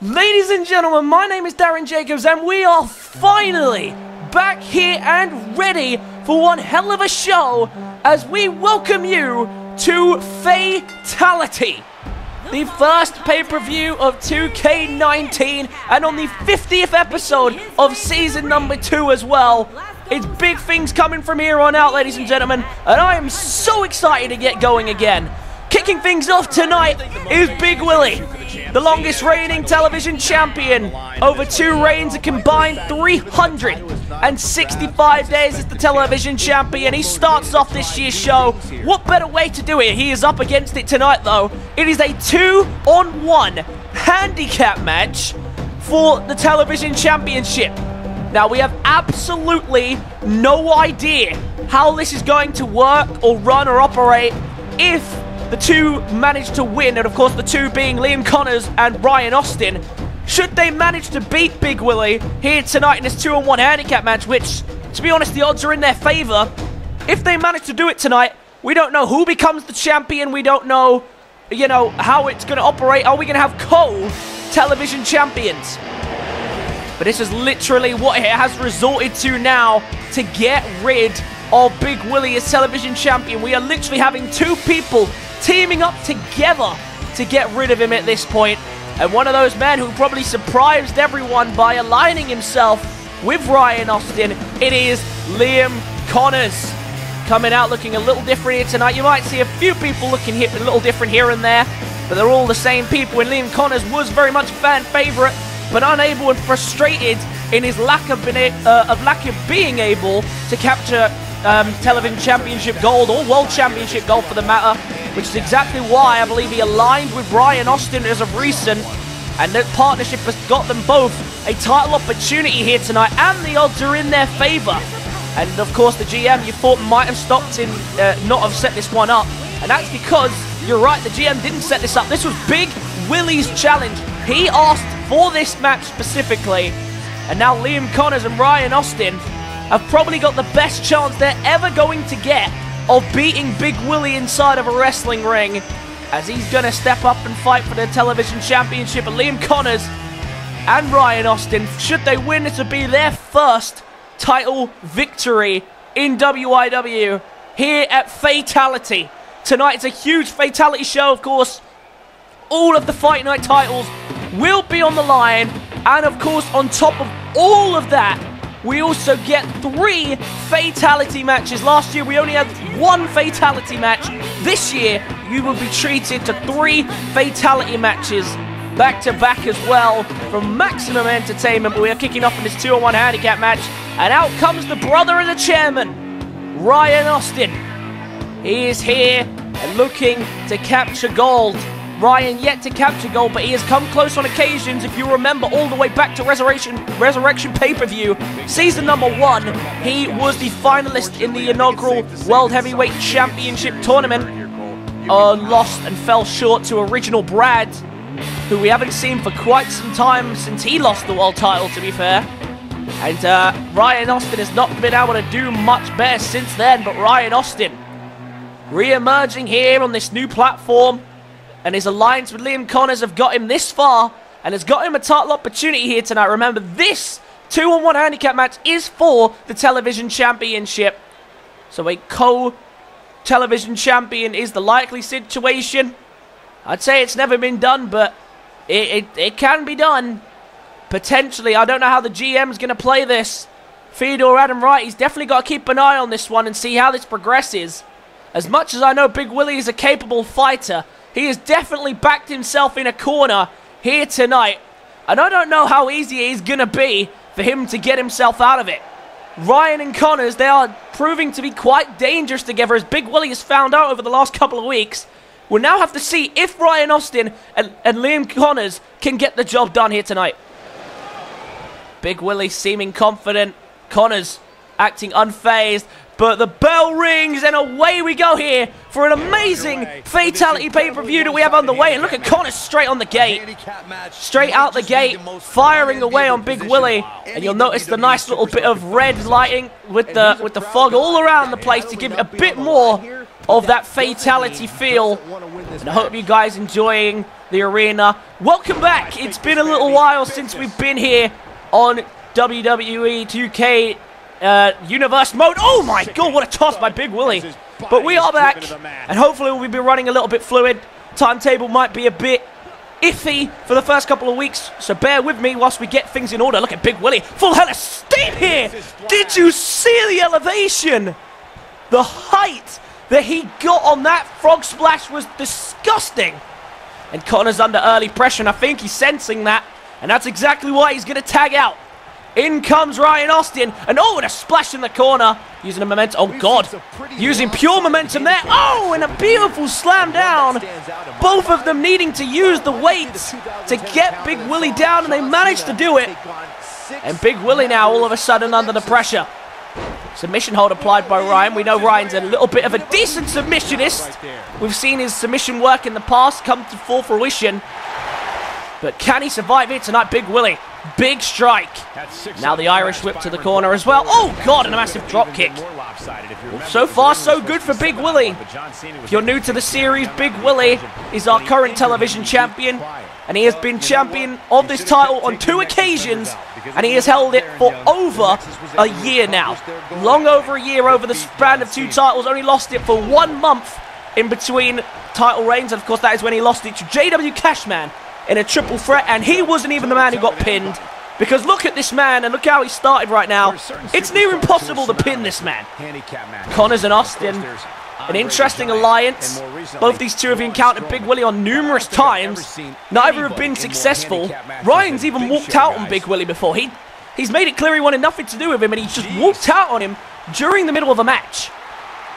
Ladies and gentlemen, my name is Darren Jacobs and we are finally back here and ready for one hell of a show as we welcome you to Fatality, the first pay-per-view of 2K19 and on the 50th episode of season number 2 as well. It's big things coming from here on out, ladies and gentlemen, and I am so excited to get going again. Kicking things off tonight is Big Willie, the longest reigning television champion. Over 2 reigns, a combined 365 days as the television champion. He starts off this year's show. What better way to do it? He is up against it tonight, though. It is a 2-on-1 handicap match for the television championship. Now, we have absolutely no idea how this is going to work or run or operate if the two manage to win, and of course the two being Liam Connors and Ryan Austin. Should they manage to beat Big Willie here tonight in this 2-on-1 handicap match, which, to be honest, the odds are in their favor. If they manage to do it tonight, we don't know who becomes the champion. We don't know, how it's going to operate. Are we going to have co-television champions? But this is literally what it has resorted to now to get rid of Big Willie as television champion. We are literally having 2 people teaming up together to get rid of him at this point. And one of those men who probably surprised everyone by aligning himself with Ryan Austin, it is Liam Connors. Coming out looking a little different here tonight. You might see a few people looking a little different here and there, but they're all the same people. And Liam Connors was very much a fan favorite, but unable and frustrated in his lack of being able to capture television championship gold or world championship gold for the matter, which is exactly why I believe he aligned with Ryan Austin as of recent, and that partnership has got them both a title opportunity here tonight, and the odds are in their favor. And of course the GM you thought might have stopped in, not have set this one up, and that's because you're right, the GM didn't set this up. This was Big Willie's challenge. He asked for this match specifically, and now Liam Connors and Ryan Austin have probably got the best chance they're ever going to get of beating Big Willie inside of a wrestling ring, as he's going to step up and fight for the television championship. And Liam Connors and Ryan Austin, should they win, this would be their first title victory in WIW here at Fatality. Tonight it's a huge Fatality show, of course. All of the Fight Night titles will be on the line, and of course on top of all of that, we also get 3 Fatality matches. Last year, we only had 1 Fatality match. This year, you will be treated to 3 Fatality matches back-to-back as well from Maximum Entertainment. But we are kicking off in this 2-on-1 handicap match. And out comes the brother of the chairman, Ryan Austin. He is here and looking to capture gold. Ryan yet to capture gold, but he has come close on occasions. If you remember all the way back to Resurrection pay-per-view, season number 1, he was the finalist in the inaugural World Heavyweight Championship tournament. Lost and fell short to Original Brad, who we haven't seen for quite some time since he lost the world title, to be fair. And Ryan Austin has not been able to do much better since then, but Ryan Austin re-emerging here on this new platform. And his alliance with Liam Connors have got him this far and has got him a title opportunity here tonight. Remember, this 2-on-1 handicap match is for the television championship. So a co-television champion is the likely situation. I'd say it's never been done, but it can be done. Potentially. I don't know how the GM is going to play this. Theodore Adam Wright, he's definitely got to keep an eye on this one and see how this progresses. As much as I know Big Willie is a capable fighter, he has definitely backed himself in a corner here tonight. And I don't know how easy it is going to be for him to get himself out of it. Ryan and Connors, they are proving to be quite dangerous together, as Big Willie has found out over the last couple of weeks. We'll now have to see if Ryan Austin and Liam Connors can get the job done here tonight. Big Willie seeming confident. Connors acting unfazed. But the bell rings and away we go here for an amazing Fatality pay-per-view that we have underway. And look at Connors straight on the gate. Straight out the gate, firing away on Big Willie. And you'll notice the nice little bit of red lighting with the fog all around the place to give it a bit more of that Fatality feel. And I hope you guys enjoying the arena. Welcome back. It's been a little while since we've been here on WWE2K Universe mode. Oh my god, what a toss by Big Willie. But we are back, and hopefully we'll be running a little bit fluid. Timetable might be a bit iffy for the first couple of weeks, so bear with me whilst we get things in order. Look at Big Willie, full hell of steam here. Did you see the elevation? The height that he got on that frog splash was disgusting. And Connor's under early pressure, and I think he's sensing that, and that's exactly why he's going to tag out. In comes Ryan Austin, and oh, and a splash in the corner, using a momentum, oh god, using pure momentum there, oh, and a beautiful slam down, both of them needing to use the weights to get Big Willie down, and they managed to do it, and Big Willie now all of a sudden under the pressure. Submission hold applied by Ryan. We know Ryan's a little bit of a decent submissionist. We've seen his submission work in the past come to full fruition, but can he survive it tonight? Big Willie. Big strike. Now the Irish whip to the corner as well. Oh, God, and a massive drop kick. So far, so good for Big Willie. If you're new to the series, Big Willie is our current television champion, and he has been champion of this title on 2 occasions, and he has held it for over a year now. Long over a year over the span of 2 titles, only lost it for 1 month in between title reigns, and of course that is when he lost it to JW Cashman in a triple threat, and he wasn't even the man who got pinned, because look at this man, and look how he started right now. It's near impossible to pin this man. Connors and Austin, an interesting alliance. Both these two have encountered Big Willie on numerous times. Neither have been successful. Ryan's even walked out on Big Willie before. He's made it clear he wanted nothing to do with him, and he just walked out on him during the middle of a match.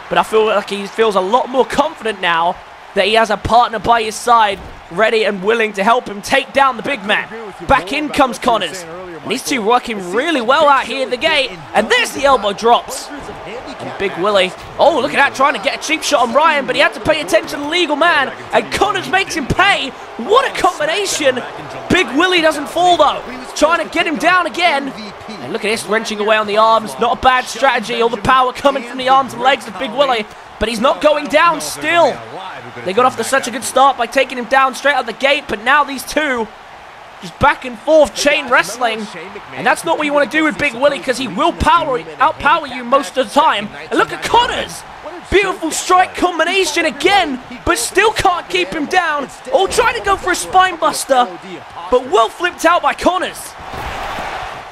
But I feel like he feels a lot more confident now that he has a partner by his side, ready and willing to help him take down the big man. Back in comes Connors, and these two working really well out here at the gate, and there's the elbow drops. And Big Willie, oh, look at that, trying to get a cheap shot on Ryan, but he had to pay attention to the legal man, and Connors makes him pay. What a combination. Big Willie doesn't fall, though. Trying to get him down again. And look at this, wrenching away on the arms. Not a bad strategy. All the power coming from the arms and legs of Big Willie, but he's not going down still. They got off to such a good start by taking him down straight out the gate, but now these two just back and forth chain wrestling, and that's not what you want to do with Big Willie, because he will outpower you most of the time. And look at Connors, beautiful strike combination again, but still can't keep him down. Oh, trying to go for a spine buster, but well flipped out by Connors.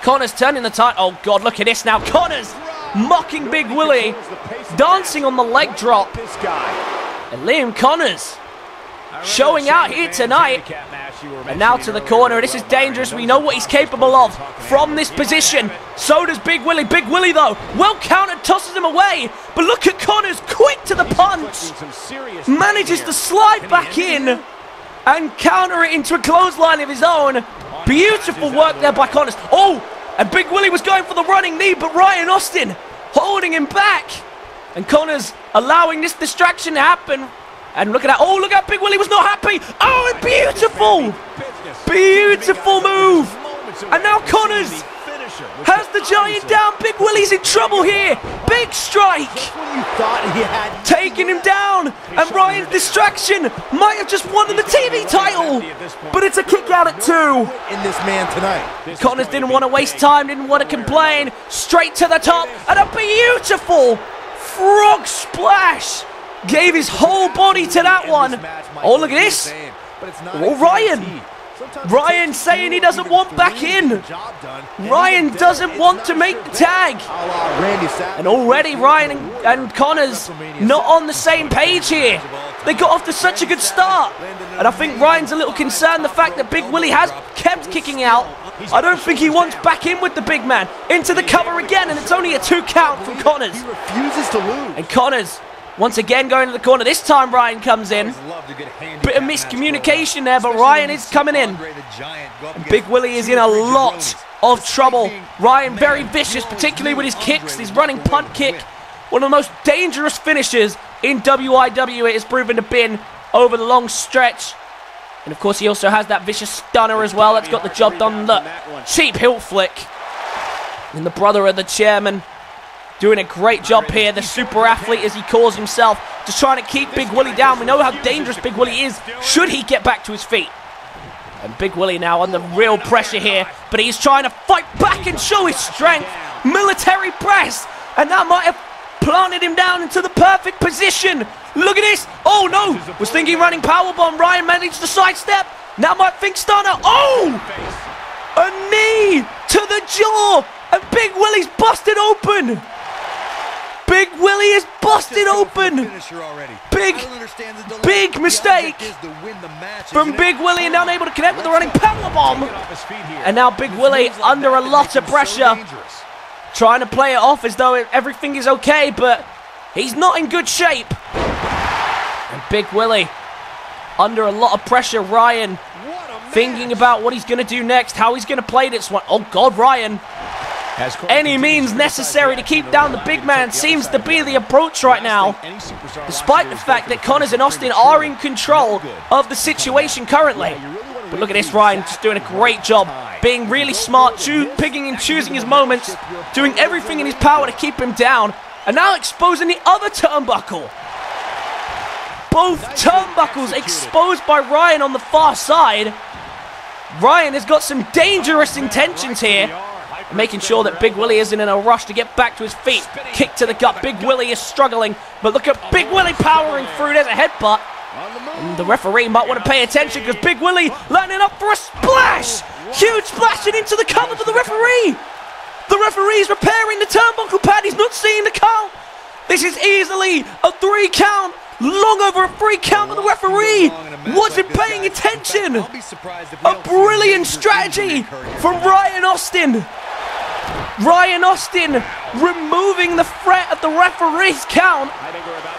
Connors turning the tide. Oh god, look at this now. Connors mocking Big Willie, dancing on the leg drop. And Liam Connors showing out here tonight. And now to the corner. This is dangerous. We know what he's capable of from this position. So does Big Willie. Big Willie, though, well countered, tosses him away. But look at Connors, quick to the punch. Manages to slide back in and counter it into a clothesline of his own. Beautiful work there by Connors. Oh, and Big Willie was going for the running knee, but Ryan Austin holding him back. And Connors allowing this distraction to happen. And look at that. Oh, look at Big Willie was not happy. Oh, and beautiful. Beautiful move. And now Connors has the giant down. Big Willie's in trouble here. Big strike. Taking him down. And Ryan's distraction might have just won the TV title. But it's a kick out at 2. In this man tonight. Connors didn't want to waste time, didn't want to complain. Straight to the top. And a beautiful frog splash. Gave his whole body to that one. Oh, look at this. Oh, Ryan saying he doesn't want back in. Ryan doesn't want to make the tag. And already Ryan and Connors not on the same page here. They got off to such a good start. And I think Ryan's a little concerned the fact that Big Willie has kept kicking out. I don't think he wants back in with the big man. Into the cover again, and it's only a 2 count from Connors. He refuses to lose. And Connors once again going to the corner. This time Ryan comes in. Bit of miscommunication there, but Ryan is coming in. And Big Willie is in a lot of trouble. Ryan very vicious, particularly with his kicks. His running punt kick. One of the most dangerous finishers in WIW it has proven to be over the long stretch. And of course he also has that vicious stunner as well. That's got the job done. Look, cheap heel flick. And the brother of the chairman Doing a great job here, the super athlete as he calls himself, just trying to keep Big Willie down. We know how dangerous Big Willie is should he get back to his feet. And Big Willie now under real pressure here, but he's trying to fight back and show his strength. Military press, and that might have planted him down into the perfect position. Look at this. Oh no, was thinking running powerbomb. Ryan managed to sidestep. Now might think stunner. Oh, a knee to the jaw, and Big Willie's busted open. Big Willie is busted open. Big mistake from Big Willie, and now unable to connect with the running powerbomb. And now Big Willie under a lot of pressure, trying to play it off as though everything is okay, but he's not in good shape. And Big Willie under a lot of pressure. Ryan thinking about what he's going to do next, how he's going to play this one. Oh God, Ryan. Any means necessary to keep down the big man seems to be the approach right now, despite the fact that Connors and Austin are in control of the situation currently. But look at this, Ryan just doing a great job, being really smart, picking and choosing his moments, doing everything in his power to keep him down, and now exposing the other turnbuckle. Both turnbuckles exposed by Ryan on the far side. Ryan has got some dangerous intentions here, making sure that Big Willie isn't in a rush to get back to his feet. Kick to the gut. Big Willie is struggling, but look at Big Willie powering through. There's a headbutt. And the referee might want to pay attention because Big Willie lining up for a splash. Huge splashing into the cover for the referee. The referee's repairing the turnbuckle pad. He's not seeing the count. This is easily a 3 count. Long over a 3 count, but the referee wasn't paying attention. A brilliant strategy from Ryan Austin. Ryan Austin removing the threat of the referee's count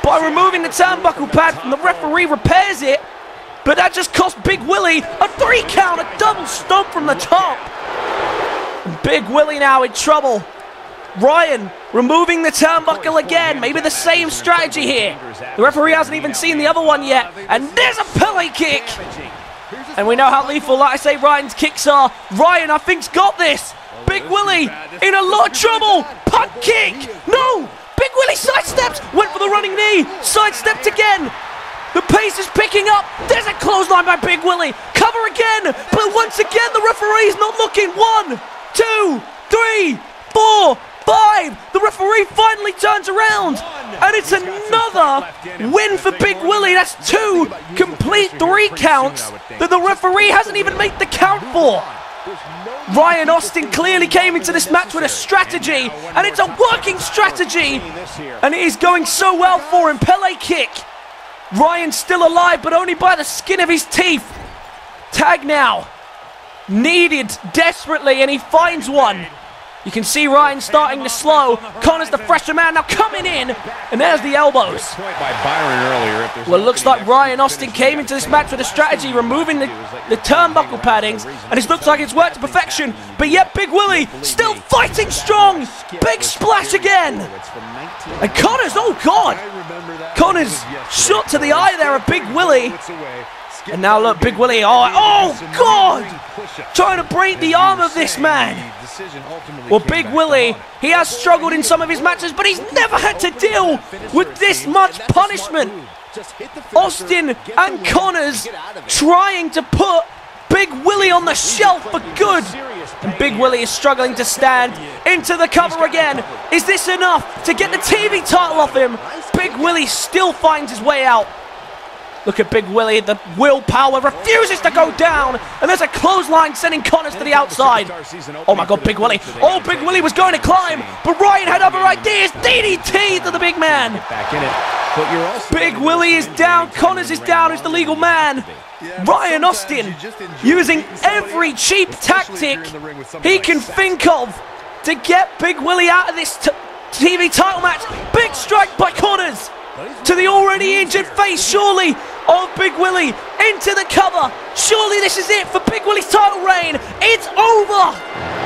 by removing the turnbuckle pad, and the referee repairs it, but that just cost Big Willie a 3 count, a double stomp from the top. And Big Willie now in trouble. Ryan removing the turnbuckle again, maybe the same strategy here. The referee hasn't even seen the other one yet, and there's a Pele kick. And we know how lethal, like I say, Ryan's kicks are. Ryan, I think's got this. Big Willie in a lot of trouble. Punt kick. No. Big Willie sidesteps. Went for the running knee. Sidestepped again. The pace is picking up. There's a clothesline by Big Willie. Cover again. But once again, the referee's not looking. 1, 2, 3, 4, 5. The referee finally turns around. And it's another win for Big Willie. That's 2 complete 3 counts that the referee hasn't even made the count for. Ryan Austin clearly came into this match with a strategy, and it's a working strategy, and it is going so well for him. Pele kick. Ryan's still alive, but only by the skin of his teeth. Tag now. Needed desperately, and he finds one. You can see Ryan starting to slow. Connor's the fresher man now coming in, and there's the elbows. Well, it looks like Ryan Austin came into this match with a strategy, removing the turnbuckle paddings, and it looks like it's worked to perfection. But yet Big Willie still fighting strong. Big splash again. And Connors, oh God. Connors shot to the eye there of Big Willie. And now look, Big Willie, oh God! Trying to break the arm of this man. Well, Big Willie, he has struggled in some of his matches, but he's never had to deal with this much punishment. Austin and Connors trying to put Big Willie on the shelf for good. And Big Willie is struggling to stand into the cover again. Is this enough to get the TV title off him? Big Willie still finds his way out. Look at Big Willie, the willpower refuses to go down, and there's a clothesline sending Connors to the outside. Oh my God, Big Willie. Oh, Big Willie was going to climb, but Ryan had other ideas. DDT to the big man. Big Willie is down, Connors is down, who's the legal man. Ryan Austin using every cheap tactic he can think of to get Big Willie out of this TV title match. Big strike by Connors to the already injured face, surely, of Big Willie into the cover. Surely this is it for Big Willie's title reign. It's over.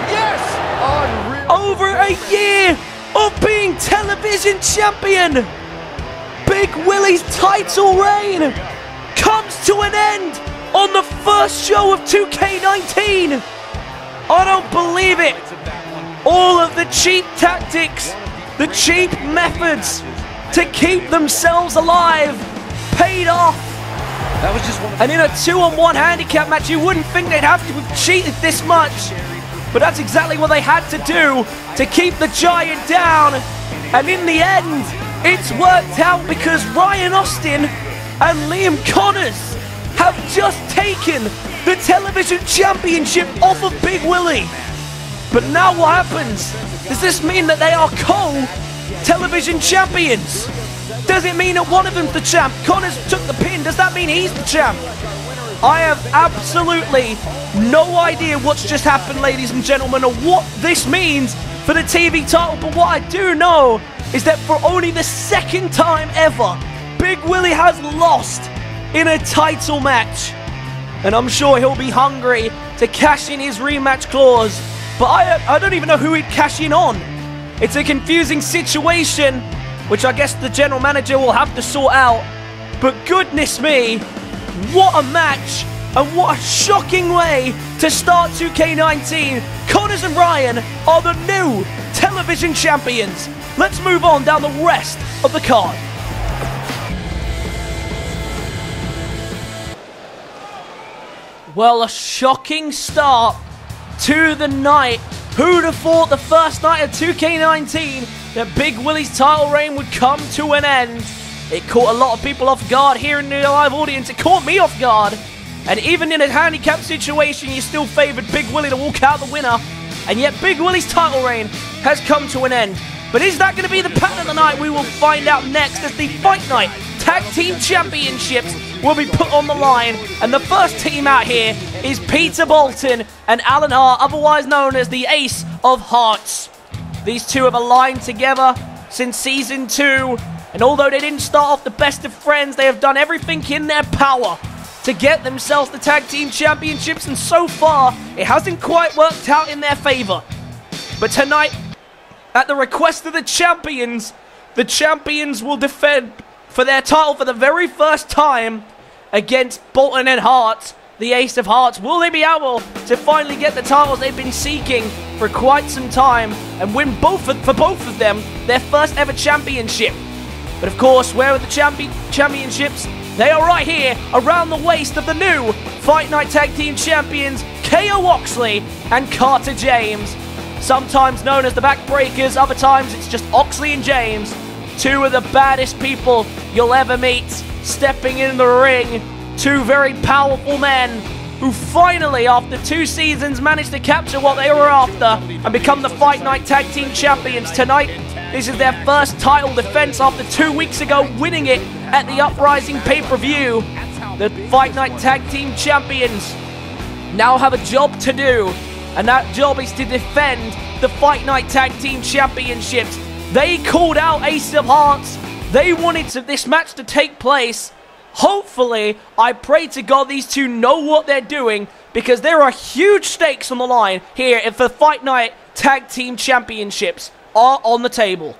Yes! Unreal. Over a year of being television champion. Big Willie's title reign comes to an end on the first show of 2K19. I don't believe it. All of the cheap tactics The cheap methods to keep themselves alive paid off. That was just one. And in a 2-on-1 handicap match, you wouldn't think they'd have to have cheated this much. But that's exactly what they had to do to keep the Giant down. And in the end, it's worked out because Ryan Austin and Liam Connors have just taken the television championship off of Big Willie. But now what happens? Does this mean that they are co-television champions? Does it mean that one of them's the champ? Connors took the pin. Does that mean he's the champ? I have absolutely no idea what's just happened, ladies and gentlemen, or what this means for the TV title. But what I do know is that for only the second time ever, Big Willie has lost in a title match. And I'm sure he'll be hungry to cash in his rematch clause. But I don't even know who he'd cash in on. It's a confusing situation, which I guess the general manager will have to sort out. But goodness me, what a match, and what a shocking way to start 2K19. Connors and Ryan are the new television champions. Let's move on down the rest of the card. Well, a shocking start to the night. Who'd have thought the first night of 2K19 that Big Willie's title reign would come to an end? It caught a lot of people off guard here in the live audience. It caught me off guard. And even in a handicap situation, you still favored Big Willie to walk out the winner. And yet Big Willie's title reign has come to an end. But is that going to be the pattern of the night? We will find out next as the Fight Night Tag Team Championships will be put on the line. And the first team out here is Peter Bolton and Alan Hart, otherwise known as the Ace of Hearts. These two have aligned together since Season 2. And although they didn't start off the best of friends, they have done everything in their power to get themselves the Tag Team Championships. And so far, it hasn't quite worked out in their favor. But tonight, at the request of the champions will defend for their title for the very first time against Bolton and Hart, the Ace of Hearts. Will they be able to finally get the titles they've been seeking for quite some time and win for both of them their first ever championship? But of course, where are the championships? They are right here, around the waist of the new Fight Night Tag Team Champions, KO Oxley and Carter James. Sometimes known as the Backbreakers, other times it's just Oxley and James. Two of the baddest people you'll ever meet, stepping in the ring. Two very powerful men who finally, after 2 seasons, managed to capture what they were after and become the Fight Night Tag Team Champions. Tonight, this is their first title defense after 2 weeks ago winning it at the Uprising pay-per-view. The Fight Night Tag Team Champions now have a job to do, and that job is to defend the Fight Night Tag Team Championships. They called out Ace of Hearts. They wanted this match to take place. Hopefully, I pray to God these two know what they're doing, because there are huge stakes on the line here if the Fight Night Tag Team Championships are on the table.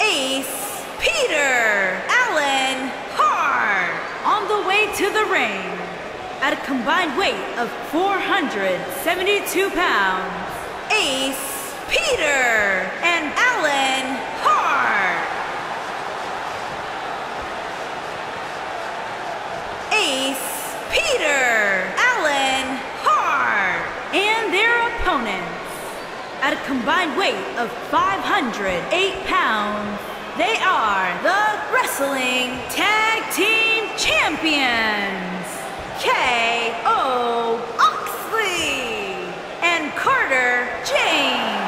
Ace, Peter, Alan, Hart on the way to the ring at a combined weight of 472 pounds. Ace, Peter, and Alan Hart. Ace, Peter, Alan Hart, and their opponents at a combined weight of 508 pounds. They are the Wrestling Tag Team Champions, KO Oxley and Carter James.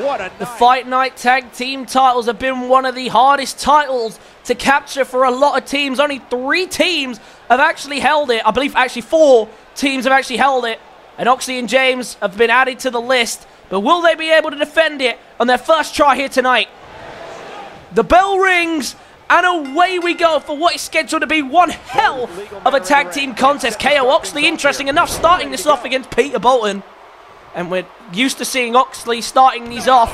What a The Fight Night Tag Team titles have been one of the hardest titles to capture for a lot of teams. Only 3 teams have actually held it. I believe actually 4 teams have actually held it. And Oxley and James have been added to the list. But will they be able to defend it on their first try here tonight? The bell rings, and away we go for what is scheduled to be one hell of a tag team contest. KO Oxley, interesting enough, starting this off against Peter Bolton. And we're used to seeing Oxley starting these off.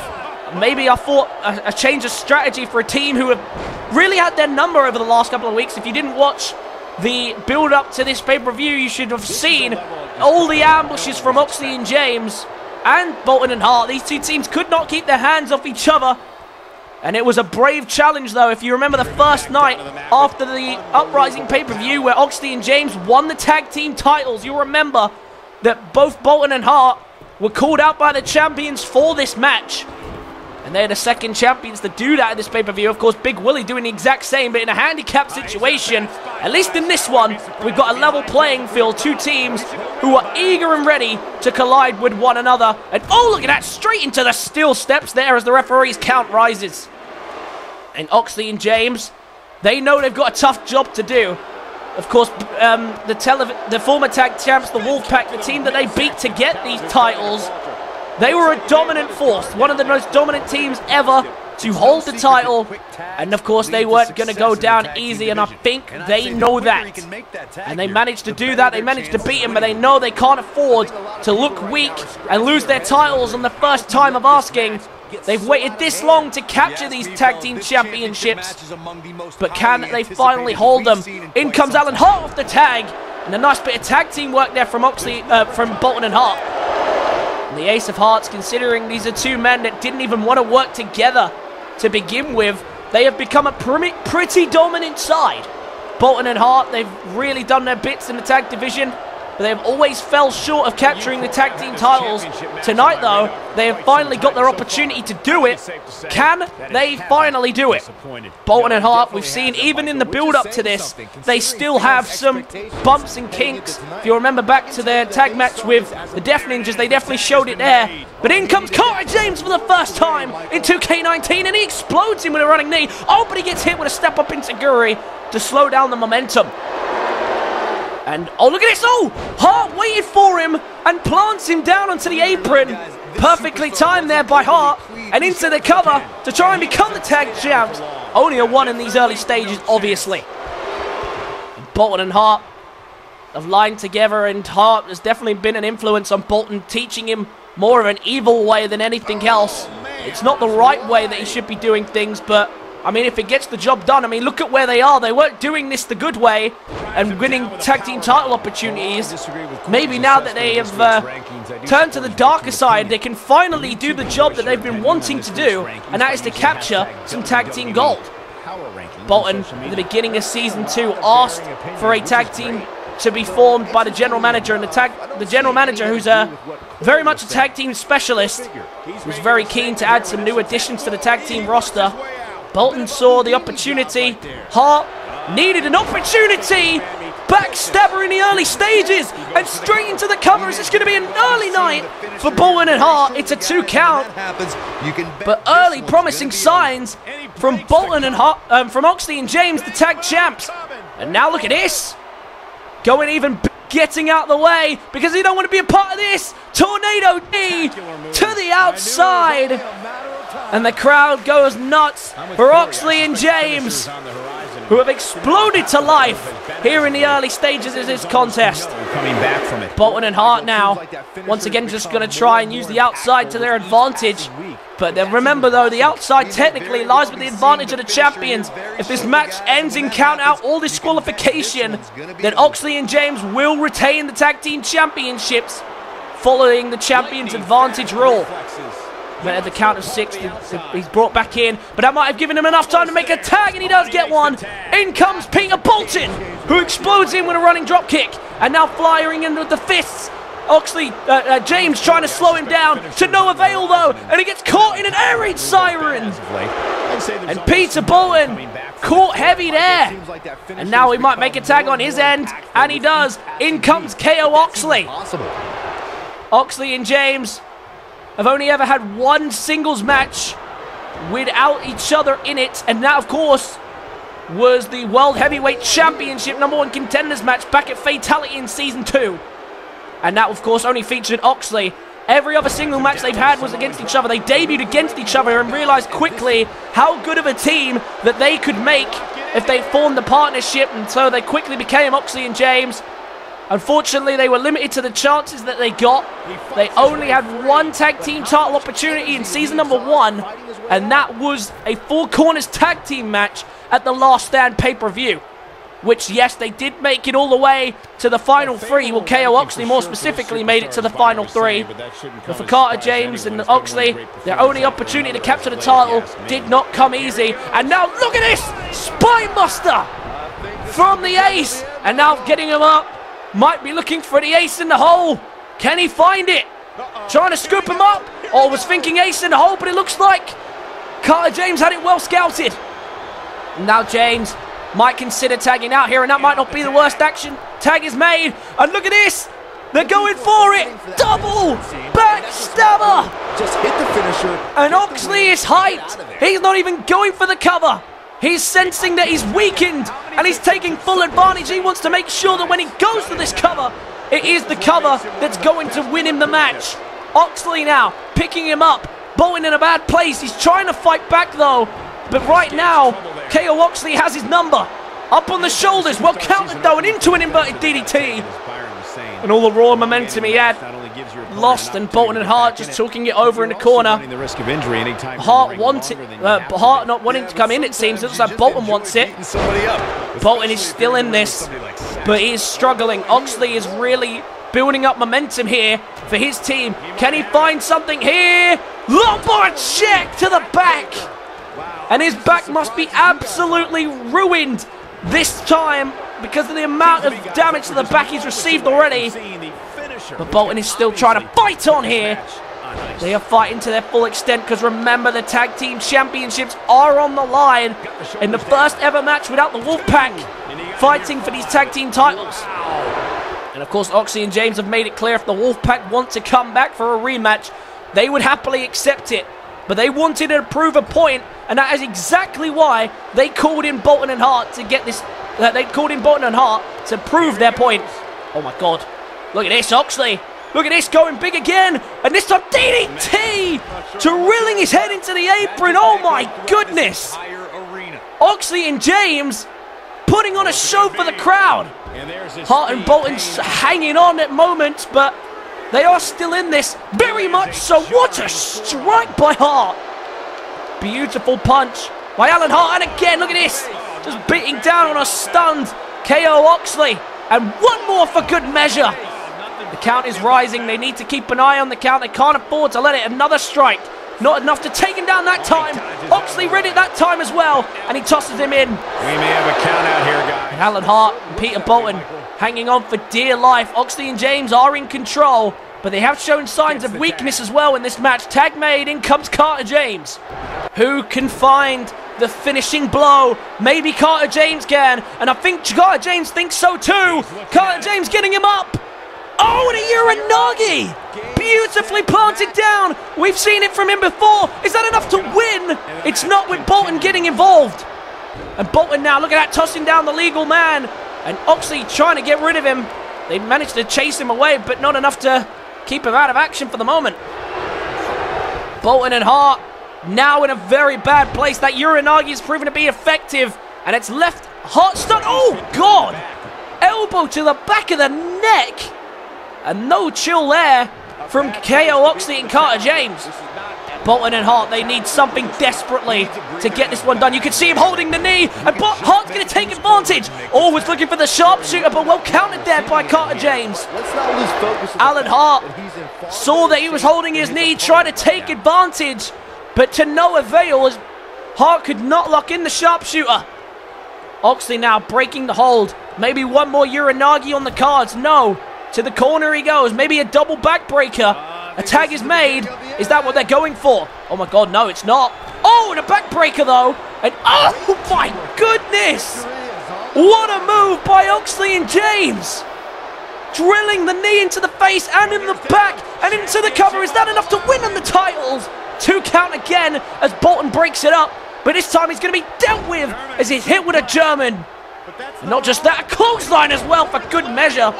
Maybe I thought a change of strategy for a team who have really had their number over the last couple of weeks. If you didn't watch the build-up to this pay-per-view, you should have seen all the ambushes from Oxley and James and Bolton and Hart. These two teams could not keep their hands off each other. And it was a brave challenge, though. If you remember the first night after the Uprising pay-per-view where Oxley and James won the tag team titles, you'll remember that both Bolton and Hart were called out by the champions for this match. And they're the second champions to do that at this pay-per-view. Of course, Big Willie doing the exact same, but in a handicap situation. At least in this one, we've got a level playing field. Two teams who are eager and ready to collide with one another. And oh, look at that, straight into the steel steps there as the referee's count rises. And Oxley and James, they know they've got a tough job to do. Of course, the former tag champs, the Wolfpack, the team that they beat to get these titles, they were a dominant force, one of the most dominant teams ever to hold the title. And of course, they weren't going to go down easy, and I think they know that. And they managed to do that. They managed to beat him, but they know they can't afford to look weak and lose their titles on the first time of asking. They've waited this long to capture these tag team championships, but can they finally hold them? In comes Alan Hart off the tag, and a nice bit of tag team work there from from Bolton and Hart. And the Ace of Hearts, considering these are two men that didn't even want to work together to begin with, they have become a pretty dominant side. Bolton and Hart, they've really done their bits in the tag division, but they have always fell short of capturing the tag team titles. Tonight, though, they have finally got their opportunity to do it. Can they finally do it? Bolton and Hart, we've seen even in the build-up to this, they still have some bumps and kinks. If you remember back to their tag match with the Death Ninjas, they definitely showed it there. But in comes Carter James for the first time in 2K19, and he explodes him with a running knee. Oh, but he gets hit with a step-up enziguri to slow down the momentum. And, oh, look at this. Oh, Hart waited for him and plants him down onto the apron. Perfectly timed there by Hart. And into the cover to try and become the tag champs. Only a 1 in these early stages, obviously. And Bolton and Hart have lined together, and Hart has definitely been an influence on Bolton, teaching him more of an evil way than anything else. It's not the right way that he should be doing things, but I mean, if it gets the job done, I mean, look at where they are. They weren't doing this the good way and winning tag team title opportunities. Maybe now that they have turned to the darker side, they can finally do the job that they've been wanting to do, and that is to capture some tag team gold. Bolton, at the beginning of Season 2, asked for a tag team to be formed by the general manager, and the general manager, who's very much a tag team specialist, was very keen to add some new additions to the tag team roster. Bolton saw the opportunity. Hart needed an opportunity. Backstabber in the early stages and straight into the cover. Is this going to be an early night for Bolton and Hart? It's a 2 count. But early promising signs from Bolton and Hart, from Oxley and James, the tag champs. And now look at this. Going even getting out of the way because he don't want to be a part of this. Tornado D to the outside. And the crowd goes nuts for Oxley and James, who have exploded to life here in the early stages of this contest. Bolton and Hart now, once again, just going to try and use the outside to their advantage. But then remember, though, the outside technically lies with the advantage of the champions. If this match ends in count-out or disqualification, then Oxley and James will retain the tag team championships, following the champion's advantage rule. But at the count of 6, he's brought back in, but that might have given him enough time to make a tag, and he does get one. In comes Peter Bolton, who explodes in with a running drop kick, and now flying in with the fists. Oxley, James trying to slow him down, to no avail though, and he gets caught in an air raid siren. And Peter Bolton caught heavy there, and now he might make a tag on his end, and he does. In comes KO Oxley. Oxley and James have only ever had one singles match without each other in it, and that, of course, was the World Heavyweight Championship #1 contenders match back at Fatality in Season 2. And that, of course, only featured Oxley. Every other single match they've had was against each other. They debuted against each other and realized quickly how good of a team that they could make if they formed the partnership, and so they quickly became Oxley and James. Unfortunately, they were limited to the chances that they got. They only had one tag team title opportunity in Season #1, and that was a Four Corners tag team match at the Last Stand pay-per-view. which, yes, they did make it all the way to the final 3. Well, KO Oxley more specifically made it to the final 3. But for Carter James and Oxley, their only opportunity to capture the title did not come easy. And now look at this! Spinebuster from the ace. And now getting him up. Might be looking for the ace in the hole. Can he find it? Trying to scoop him up. Or was thinking ace in the hole, but it looks like Carter James had it well scouted. Now James might consider tagging out here, and that might not be the worst action. Tag is made, and look at this. They're going for it. Double backstabber. Just hit the finisher. And Oxley is hyped. He's not even going for the cover. He's sensing that he's weakened, and he's taking full advantage. He wants to make sure that when he goes for this cover, it is the cover that's going to win him the match. Oxley now picking him up. Bolton in a bad place. He's trying to fight back though. But right now, KO Oxley has his number. Up on the shoulders. Well countered though, and into an inverted DDT. And all the raw momentum he had lost, and Bolton and Hart just talking it over in the corner. Hart not wanting to come in, it seems. It looks like Bolton wants it. Bolton is still in this, but he is struggling. Oxley is really building up momentum here for his team. Can he find something here? Lombard check to the back. And his back must be absolutely ruined this time because of the amount of damage to the back he's received already. But Bolton is still trying to fight on here. They are fighting to their full extent because remember, the tag team championships are on the line in the first ever match without the Wolfpack fighting for these tag team titles. And of course, Oxley and James have made it clear if the Wolfpack want to come back for a rematch, they would happily accept it. But they wanted to prove a point, and that is exactly why they called in Bolton and Hart to get this. They called in Bolton and Hart to prove their point. Oh my God! Look at this, Oxley. Look at this, going big again, and this time DDT, drilling his head into the apron. Oh my goodness! Oxley and James putting on a show for the crowd. Hart and Bolton hanging on at moments, but they are still in this, very much so. What a strike by Hart. Beautiful punch by Alan Hart, and again, look at this. Just beating down on a stunned KO Oxley. And one more for good measure. The count is rising. They need to keep an eye on the count. They can't afford to let it. Another strike. Not enough to take him down that time. Oxley read it that time as well, and he tosses him in. We may have a count out here, guys. And Alan Hart and Peter Bolton hanging on for dear life. Oxley and James are in control, but they have shown signs of weakness as well in this match. Tag made, in comes Carter James. Who can find the finishing blow? Maybe Carter James can, and I think Carter James thinks so too. Carter James getting him up. Oh, and a Uranagi! Beautifully planted down. We've seen it from him before. Is that enough to win? It's not with Bolton getting involved. And Bolton now, look at that, tossing down the legal man. And Oxley trying to get rid of him. They managed to chase him away, but not enough to keep him out of action for the moment. Bolton and Hart now in a very bad place. That Uranagi is proven to be effective, and it's left Hart stunned. Oh, God! Elbow to the back of the neck. And no chill there from KO Oxley and Carter James. Bolton and Hart, they need something desperately to get this one done. You can see him holding the knee, and Hart's going to take advantage. Always looking for the sharpshooter, but well countered there by Carter James. Alan Hart saw that he was holding his knee, tried to take advantage, but to no avail as Hart could not lock in the sharpshooter. Oxley now breaking the hold. Maybe one more Uranagi on the cards. No. To the corner he goes. Maybe a double backbreaker. A tag is made. Is that what they're going for? Oh my God, no, it's not. Oh, and a backbreaker though. And oh my goodness. What a move by Oxley and James. Drilling the knee into the face and in the back and into the cover. Is that enough to win on the titles? 2 count again as Bolton breaks it up. But this time he's going to be dealt with as he's hit with a German. And not just that, a clothesline as well for good measure.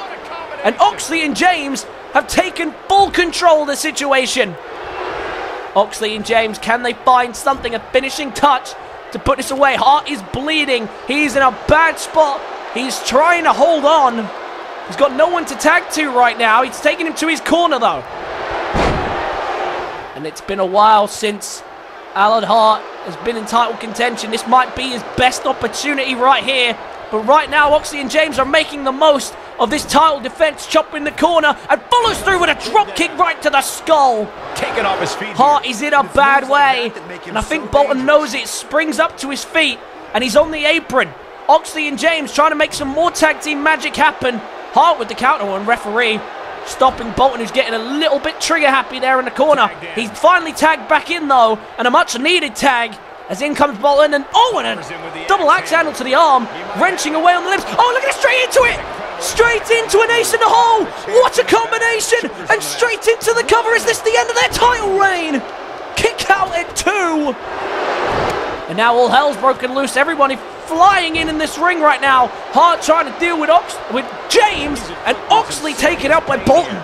And Oxley and James have taken full control of the situation. Oxley and James, can they find something, a finishing touch to put this away? Hart is bleeding. He's in a bad spot. He's trying to hold on. He's got no one to tag to right now. He's taking him to his corner though. And it's been a while since Alan Hart has been in title contention. This might be his best opportunity right here But right now, Oxley and James are making the most of this title defense. Chop in the corner and follows through with a drop kick right to the skull. Taking off his feet. Hart is in a bad way, and I think Bolton knows it. Springs up to his feet, and he's on the apron. Oxley and James trying to make some more tag team magic happen. Hart with the counter on referee, stopping Bolton, who's getting a little bit trigger happy there in the corner. He's finally tagged back in though, and a much needed tag. As in comes Bolton, and and a double axe handle to the arm, wrenching away on the lips. Oh, look at it, straight into it! Straight into an ace in the hole! What a combination! And straight into the cover. Is this the end of their title reign? Kick out at 2. And now all hell's broken loose. Everyone is flying in this ring right now. Hart trying to deal with James, and Oxley taken out by Bolton.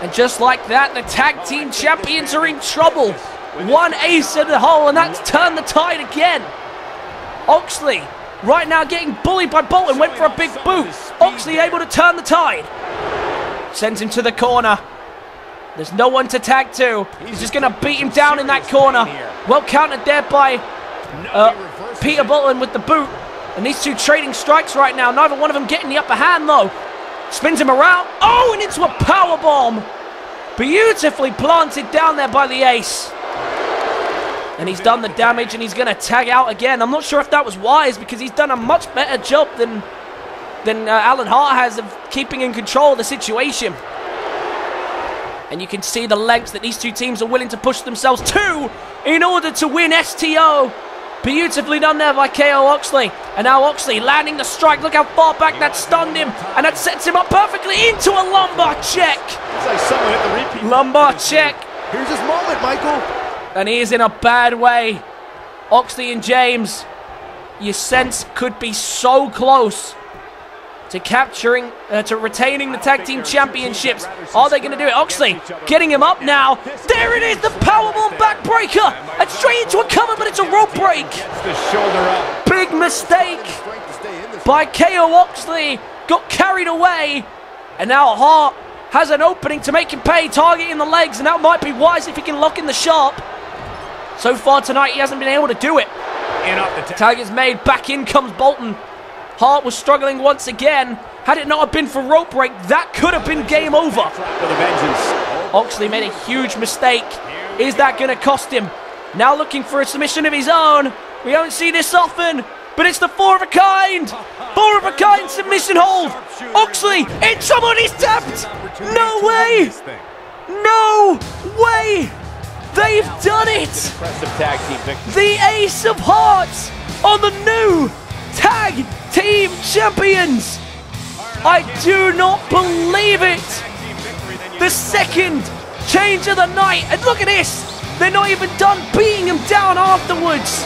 And just like that, the tag team champions are in trouble. One ace in the hole, and that's turned the tide again. Oxley right now getting bullied by Bolton. Went for a big boot. Oxley able to turn the tide. Sends him to the corner. There's no one to tag to. He's just going to beat him down in that corner. Well countered there by Peter Bolton with the boot. And these two trading strikes right now. Neither one of them getting the upper hand though. Spins him around. Oh, and into a powerbomb. Beautifully planted down there by the ace. And he's done the damage, and he's going to tag out again. I'm not sure if that was wise, because he's done a much better job than Alan Hart has of keeping in control of the situation. And you can see the lengths that these two teams are willing to push themselves to in order to win STO. Beautifully done there by KO Oxley. And now Oxley landing the strike. Look how far back that stunned him. And that sets him up perfectly into a lumbar check. It's like someone hit the repeat. Lumbar check. Here's his moment, Michael. And he is in a bad way. Oxley and James, you sense, could be so close to capturing, to retaining the tag team championships. Are they going to do it? Oxley getting him up now. There it is, the powerbomb backbreaker. And straight into a cover, but it's a rope break. Big mistake by KO Oxley. Got carried away. And now Hart has an opening to make him pay, targeting the legs. And that might be wise if he can lock in the sharp. So far tonight, he hasn't been able to do it. Tag is made. Back in comes Bolton. Hart was struggling once again. Had it not have been for rope break, that could have been game over. Oxley made a huge mistake. Is that going to cost him? Now looking for a submission of his own. We don't see this often, but it's the 4 of a kind. 4 of a kind submission hold. Oxley in trouble. He's tapped. No way. No way. They've done it! The Ace of Hearts are the new Tag Team Champions! I do not believe it! The second change of the night, and look at this! They're not even done beating him down afterwards!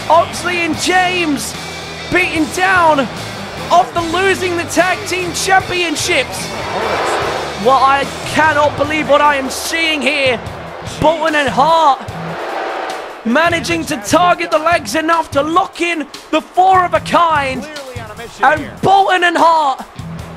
Oxley and James beaten down after losing the Tag Team Championships! Well, I cannot believe what I am seeing here! Bolton and Hart managing to target the legs enough to lock in the 4 of a kind. And Bolton and Hart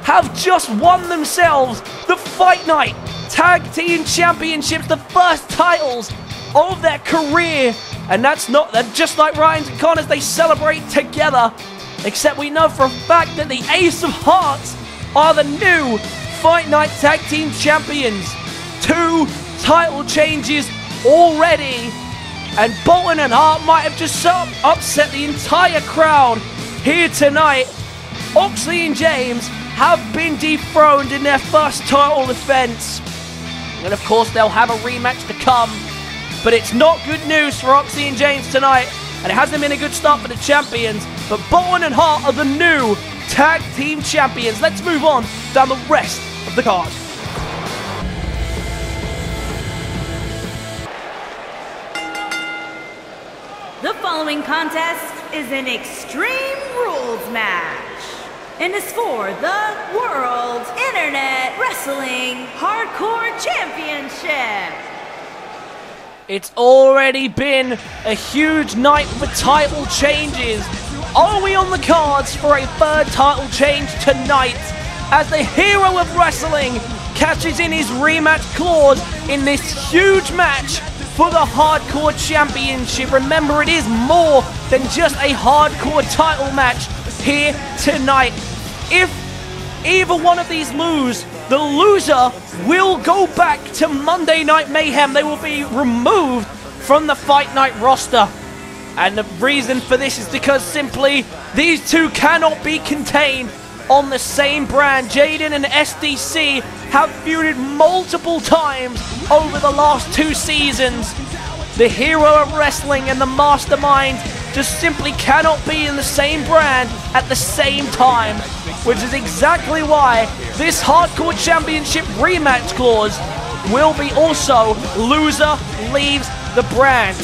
have just won themselves the Fight Night Tag Team Championships, the first titles of their career. And that's not just like Ryan's and Connors, they celebrate together. Except we know for a fact that the Ace of Hearts are the new Fight Night Tag Team Champions. 2 title changes already, and Bolton and Hart might have just upset the entire crowd here tonight. Oxley and James have been dethroned in their first title defense, and of course they'll have a rematch to come, but it's not good news for Oxley and James tonight, and it hasn't been a good start for the champions. But Bolton and Hart are the new Tag Team Champions. Let's move on down the rest of the card. The following contest is an Extreme Rules match and is for the World Internet Wrestling Hardcore Championship. It's already been a huge night for title changes. Are we on the cards for a 3rd title change tonight as the hero of wrestling cashes in his rematch clause in this huge match for the Hardcore Championship. Remember, it is more than just a Hardcore title match here tonight. If either one of these lose, the loser will go back to Monday Night Mayhem. They will be removed from the Fight Night roster. And the reason for this is because simply these two cannot be contained on the same brand. Jaden and SDC have feuded multiple times over the last 2 seasons. The hero of wrestling and the mastermind just simply cannot be in the same brand at the same time, which is exactly why this Hardcore Championship rematch clause will be also loser leaves the brand.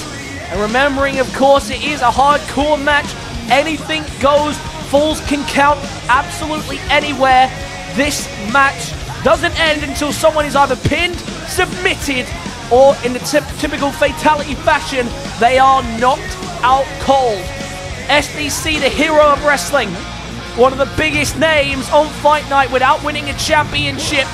And remembering, of course, it is a hardcore match. Anything goes. Falls can count absolutely anywhere. This match doesn't end until someone is either pinned, submitted, or in the typical Fatality fashion, they are knocked out cold. SDC, the hero of wrestling, one of the biggest names on Fight Night without winning a championship.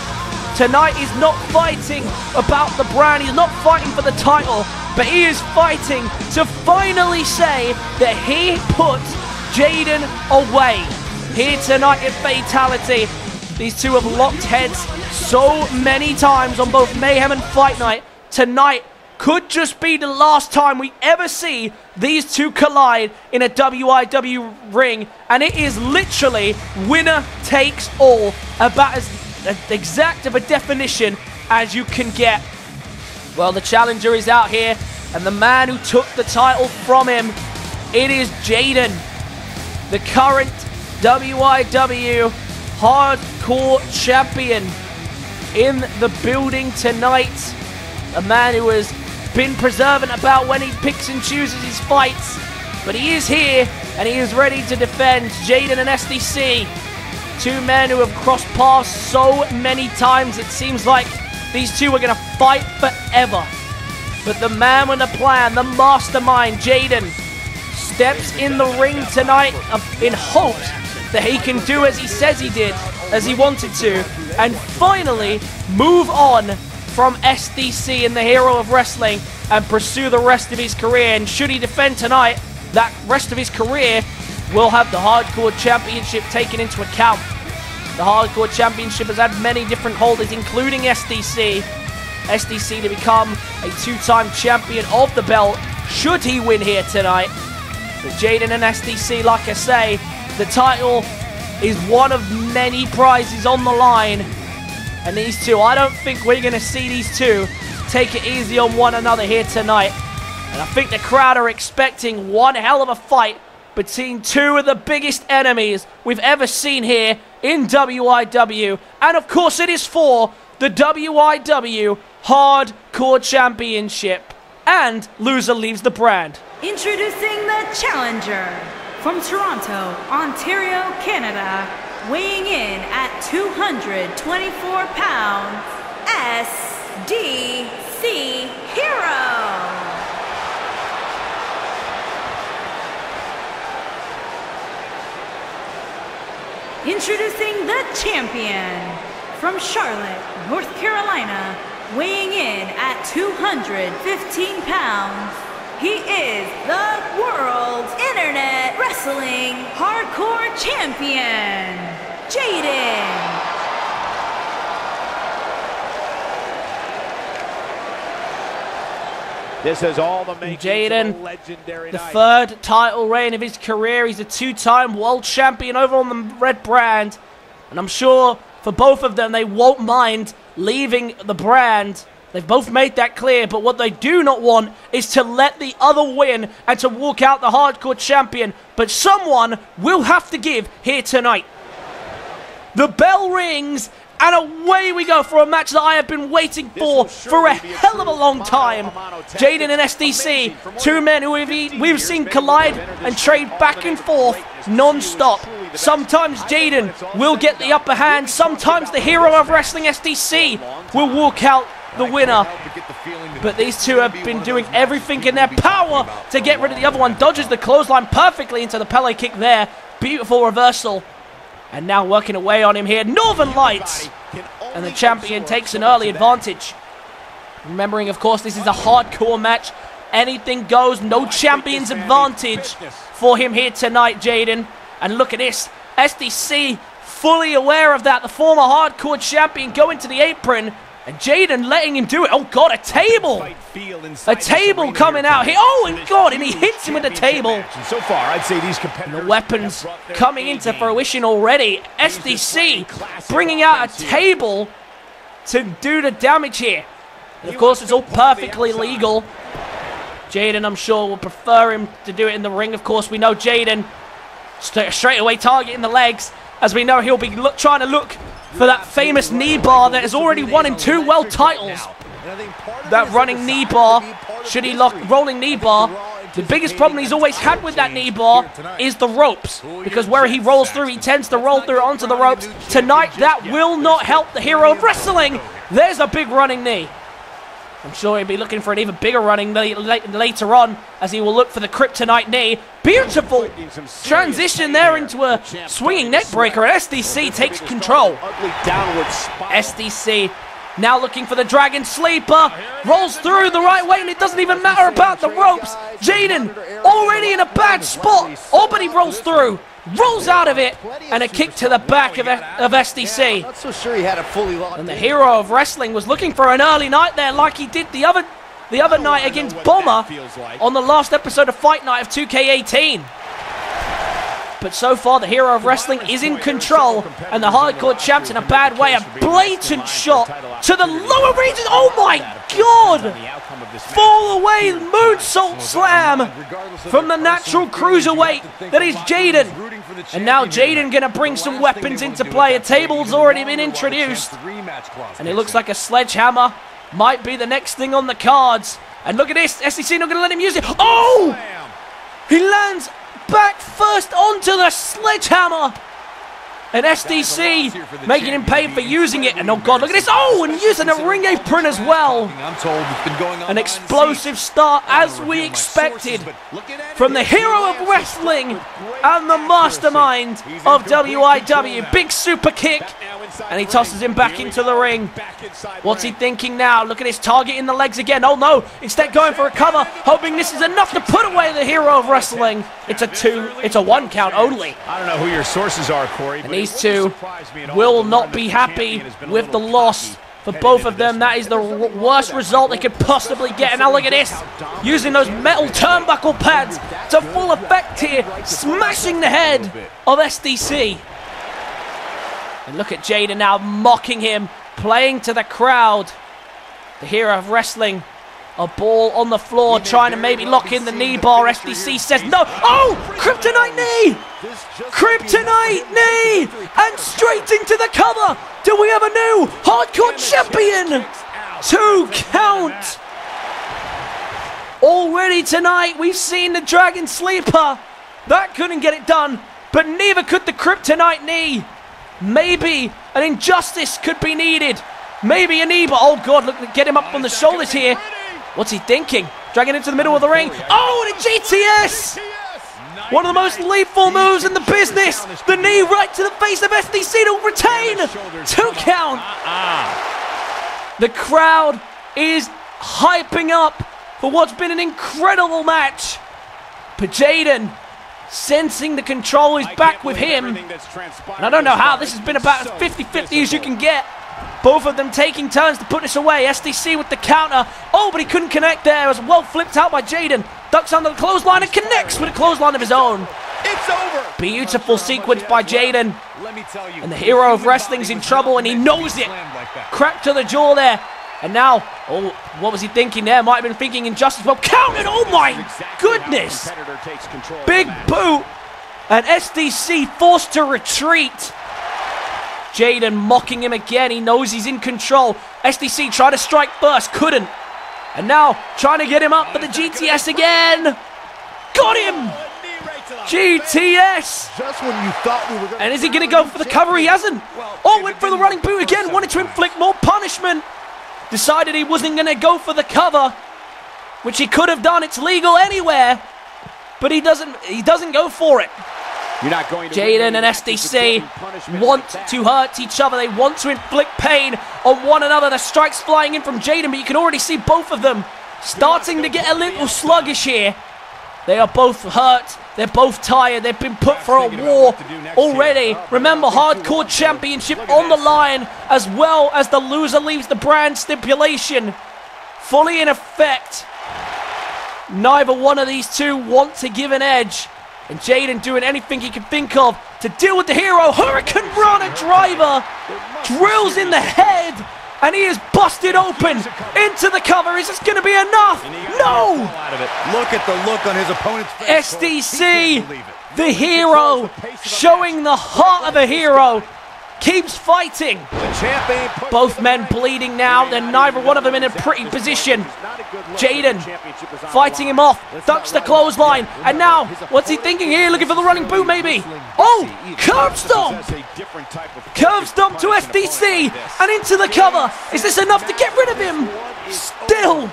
Tonight is not fighting about the brand, he's not fighting for the title, but he is fighting to finally say that he puts Jaden away. Here tonight at Fatality, these two have locked heads so many times on both Mayhem and Fight Night. Tonight could just be the last time we ever see these two collide in a WIW ring, and it is literally winner takes all, about as exact of a definition as you can get. Well, the challenger is out here, and the man who took the title from him, it is Jaden, the current WIW Hardcore Champion, in the building tonight. A man who has been preservant about when he picks and chooses his fights, but he is here and he is ready to defend. Jaden and SDC, two men who have crossed paths so many times it seems like these two are going to fight forever. But the man with a plan, the mastermind, Jaden, steps in the ring tonight in hopes that he can do as he says he did, as he wanted to, and finally move on from SDC and the hero of wrestling and pursue the rest of his career. And should he defend tonight, that rest of his career will have the Hardcore Championship taken into account. The Hardcore Championship has had many different holders, including SDC. SDC to become a 2-time champion of the belt, should he win here tonight. But Jaden and SDC, like I say, the title is one of many prizes on the line. And these two, I don't think we're going to see these two take it easy on one another here tonight. And I think the crowd are expecting one hell of a fight between two of the biggest enemies we've ever seen here in WIW. And of course it is for the WIW Hardcore Championship. And loser leaves the brand. Introducing the challenger from Toronto, Ontario, Canada, weighing in at 224 pounds, SDC Hero. Introducing the champion from Charlotte, North Carolina, weighing in at 215 pounds, he is the World Internet Wrestling Hardcore Champion, Jaden. This is all the makings Jaden, of a legendary the night. third title reign of his career. He's a 2-time world champion over on the red brand. And I'm sure for both of them, they won't mind leaving the brand. They've both made that clear, but what they do not want is to let the other win and to walk out the Hardcore Champion. But someone will have to give here tonight. The bell rings, and away we go for a match that I have been waiting for a hell of a long time. Jaden and SDC, two men who we've seen collide and trade back and forth non-stop. Sometimes Jaden will get the upper hand, sometimes the hero of wrestling SDC will walk out the winner. But these two have been doing everything in their power to get rid of the other one. Dodges the clothesline perfectly into the Pele kick there. Beautiful reversal. And now working away on him here, Northern Lights. And the champion takes an early advantage. Remembering, of course, this is a hardcore match. Anything goes, no champion's advantage for him here tonight, Jaden. And look at this, SDC fully aware of that. The former hardcore champion going to the apron, and Jaden letting him do it. Oh God, a table! A table coming out here. Oh, and God, and he hits him with the table. So far, I'd say these competitors, the weapons coming into fruition already. SDC bringing out a table to do the damage here. And of course, it's all perfectly legal. Jaden, I'm sure, will prefer him to do it in the ring. Of course, we know Jaden straight away targeting the legs, as we know he'll be trying to look for that famous knee bar that has already won him 2 world titles. That running knee bar, should he lock rolling knee bar, the biggest problem he's always had with that knee bar is the ropes, because where he rolls through, he tends to roll through onto the ropes. Tonight, that will not help the hero of wrestling. There's a big running knee. I'm sure he'll be looking for an even bigger running later on, as he will look for the kryptonite knee. Beautiful transition there into a swinging neck breaker. SDC takes control. SDC now looking for the dragon sleeper. Rolls through the right way, and it doesn't even matter about the ropes. Jaden already in a bad spot. Oh, but he rolls through. Rolls out of it, and a kick to the back of SDC. Not so sure he had it fully locked. And the hero of wrestling was looking for an early night there, like he did the other night against Bomber on the last episode of Fight Night of 2K18. But so far, the hero of wrestling is in control, and the hardcore champ's in a bad way. A blatant shot to the lower regions. Oh my God! Fall away moonsault slam from the natural cruiserweight that is Jaden. And now Jaden gonna bring some weapons into play. A table's already been introduced, and it looks like a sledgehammer might be the next thing on the cards. And look at this, SEC not gonna let him use it. Oh! He lands back first onto the sledgehammer, and SDC making him pay for using it. And oh God, look at this. Oh, and using a ring apron as well. An explosive start, as we expected, from the hero of wrestling and the mastermind of WIW. Big super kick, and he tosses him back into the ring. What's he thinking now? Look at this, target in the legs again. Oh no, instead going for a cover, hoping this is enough to put away the hero of wrestling. It's a 1 count only. I don't know who your sources are, Corey, and these two will not be happy with the loss for both of them. That is the worst result they could possibly get. And now look at this, using those metal turnbuckle pads to full effect here, smashing the head of SDC. And look at Jaden now mocking him, playing to the crowd. The hero of wrestling, a ball on the floor, trying to maybe lock in the knee bar. SDC says no. Oh, kryptonite knee! Kryptonite knee! And straight into the cover. Do we have a new hardcore champion? 2 count. Already tonight, we've seen the Dragon Sleeper. That couldn't get it done, but neither could the kryptonite knee. Maybe an injustice could be needed. Maybe a knee, but oh God, look, get him up on the shoulders here. What's he thinking? Dragging into the middle of the ring. Oh, and a GTS! One of the most lethal moves in the business. The knee right to the face of SDC to retain. 2 count. The crowd is hyping up for what's been an incredible match. But Jaden, sensing the control is back with him. And I don't know how, this has been about as 50-50 as you can get. Both of them taking turns to put this away. SDC with the counter. Oh, but he couldn't connect there. It was well flipped out by Jaden. Ducks under the clothesline and connects with a clothesline of his own. It's over. Beautiful sequence by Jaden. And the hero of wrestling's in trouble, and he knows it. Crack to the jaw there. And now, oh, what was he thinking there? Might have been thinking injustice. Well, counted. Oh my goodness. Big boot. And SDC forced to retreat. Jaden mocking him again. He knows he's in control. SDC tried to strike first, couldn't. And now trying to get him up for the GTS again. Got him! GTS! Just when you thought we were going. And is he going to go for the cover? He hasn't. Oh, went for the running boot again. Wanted to inflict more punishment. Decided he wasn't going to go for the cover, which he could have done. It's legal anywhere. But he doesn't go for it. You're not going to Jaden and SDC want to hurt each other. They want to inflict pain on one another. The strikes flying in from Jaden, but you can already see both of them starting to get a little sluggish here. They are both hurt. They're both tired. They've been put for a war already. Remember, Hardcore Championship on the line, as well as the loser leaves the brand stipulation fully in effect. Neither one of these two want to give an edge. And Jaden doing anything he can think of to deal with the hero. Hurricane Rana driver drills in the head. And he is busted open into the cover. Is this going to be enough? No! Look at the look on his opponent's face. SDC, the hero, showing the heart of a hero, keeps fighting. Both men bleeding now. They're neither one of them in a pretty position. Jaden fighting him off, ducks the clothesline, and now, what's he thinking here? Looking for the running boot, maybe? Oh, curb stomp! Curb stomp to SDC, and into the cover. Is this enough to get rid of him? Still,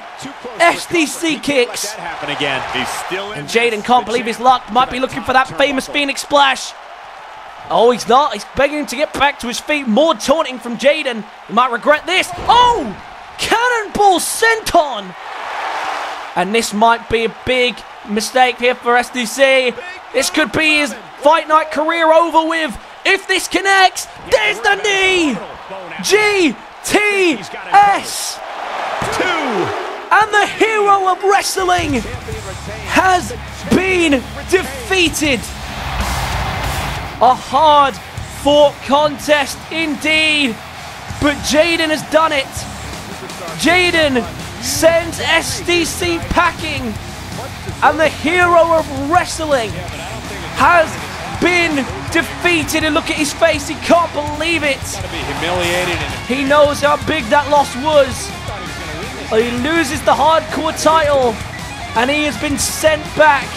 SDC kicks. And Jaden can't believe his luck, might be looking for that famous Phoenix Splash. Oh, he's not. He's begging to get back to his feet. More taunting from Jaden. He might regret this. Oh! Cannonball senton! And this might be a big mistake here for SDC. This could be his Fight Night career over with. If this connects, there's the knee! GTS! 2! And the hero of wrestling has been defeated. A hard-fought contest indeed, but Jaden has done it. Jaden sends SDC packing, and the hero of wrestling has been defeated. And look at his face, he can't believe it. He knows how big that loss was. He loses the hardcore title, and he has been sent back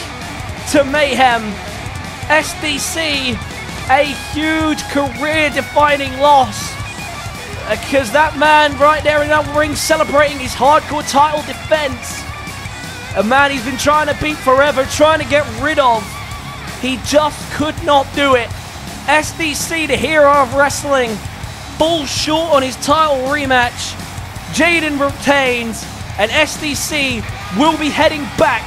to Mayhem. SDC, a huge career-defining loss, because that man right there in that ring celebrating his hardcore title defense, a man he's been trying to beat forever, trying to get rid of, he just could not do it. SDC, the hero of wrestling, falls short on his title rematch. Jaden retains, and SDC will be heading back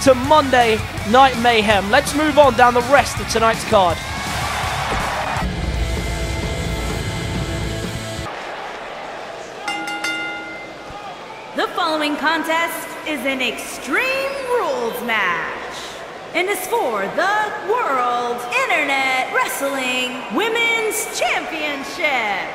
to Monday Night Mayhem. Let's move on down the rest of tonight's card. The following contest is an Extreme Rules match, and is for the World Internet Wrestling Women's Championship.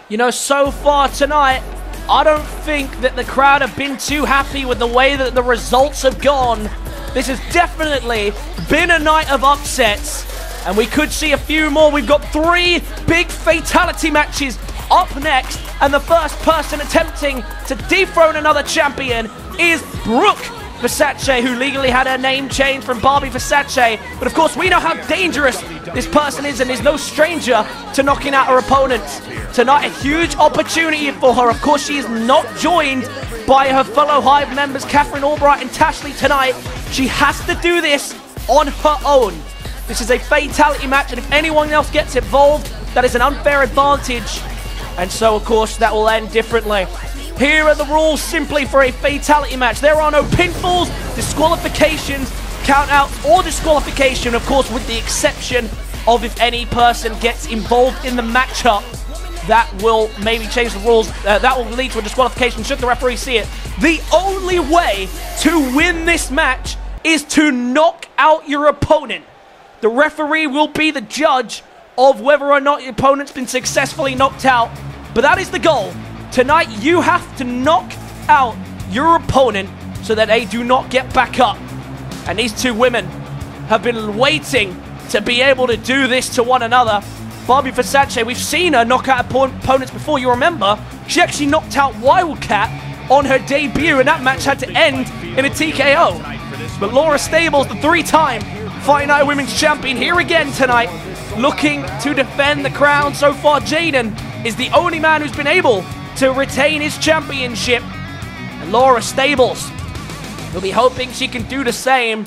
You know, so far tonight, I don't think that the crowd have been too happy with the way that the results have gone. This has definitely been a night of upsets, and we could see a few more. We've got 3 big fatality matches up next, and the first person attempting to dethrone another champion is Brooke Versace, who legally had her name changed from Barbie Versace. But of course, we know how dangerous this person is, and is no stranger to knocking out her opponents. Tonight, a huge opportunity for her. Of course, she is not joined by her fellow Hive members, Catherine Albright and Tashley, tonight. She has to do this on her own. This is a fatality match, and if anyone else gets involved, that is an unfair advantage. And so, of course, that will end differently. Here are the rules simply for a fatality match. There are no pinfalls, disqualifications, countouts, or disqualification, of course, with the exception of if any person gets involved in the matchup. That will maybe change the rules. That will lead to a disqualification should the referee see it. The only way to win this match is to knock out your opponent. The referee will be the judge of whether or not your opponent's been successfully knocked out. But that is the goal. Tonight, you have to knock out your opponent so that they do not get back up. And these two women have been waiting to be able to do this to one another. Barbie Versace, we've seen her knock out opponents before. You remember, she actually knocked out Wildcat on her debut, and that match had to end in a TKO. But Laura Stables, the 3-time Fight Night Women's Champion, here again tonight, looking to defend the crown. So far, Jaden is the only man who's been able to retain his championship. And Laura Stables will be hoping she can do the same.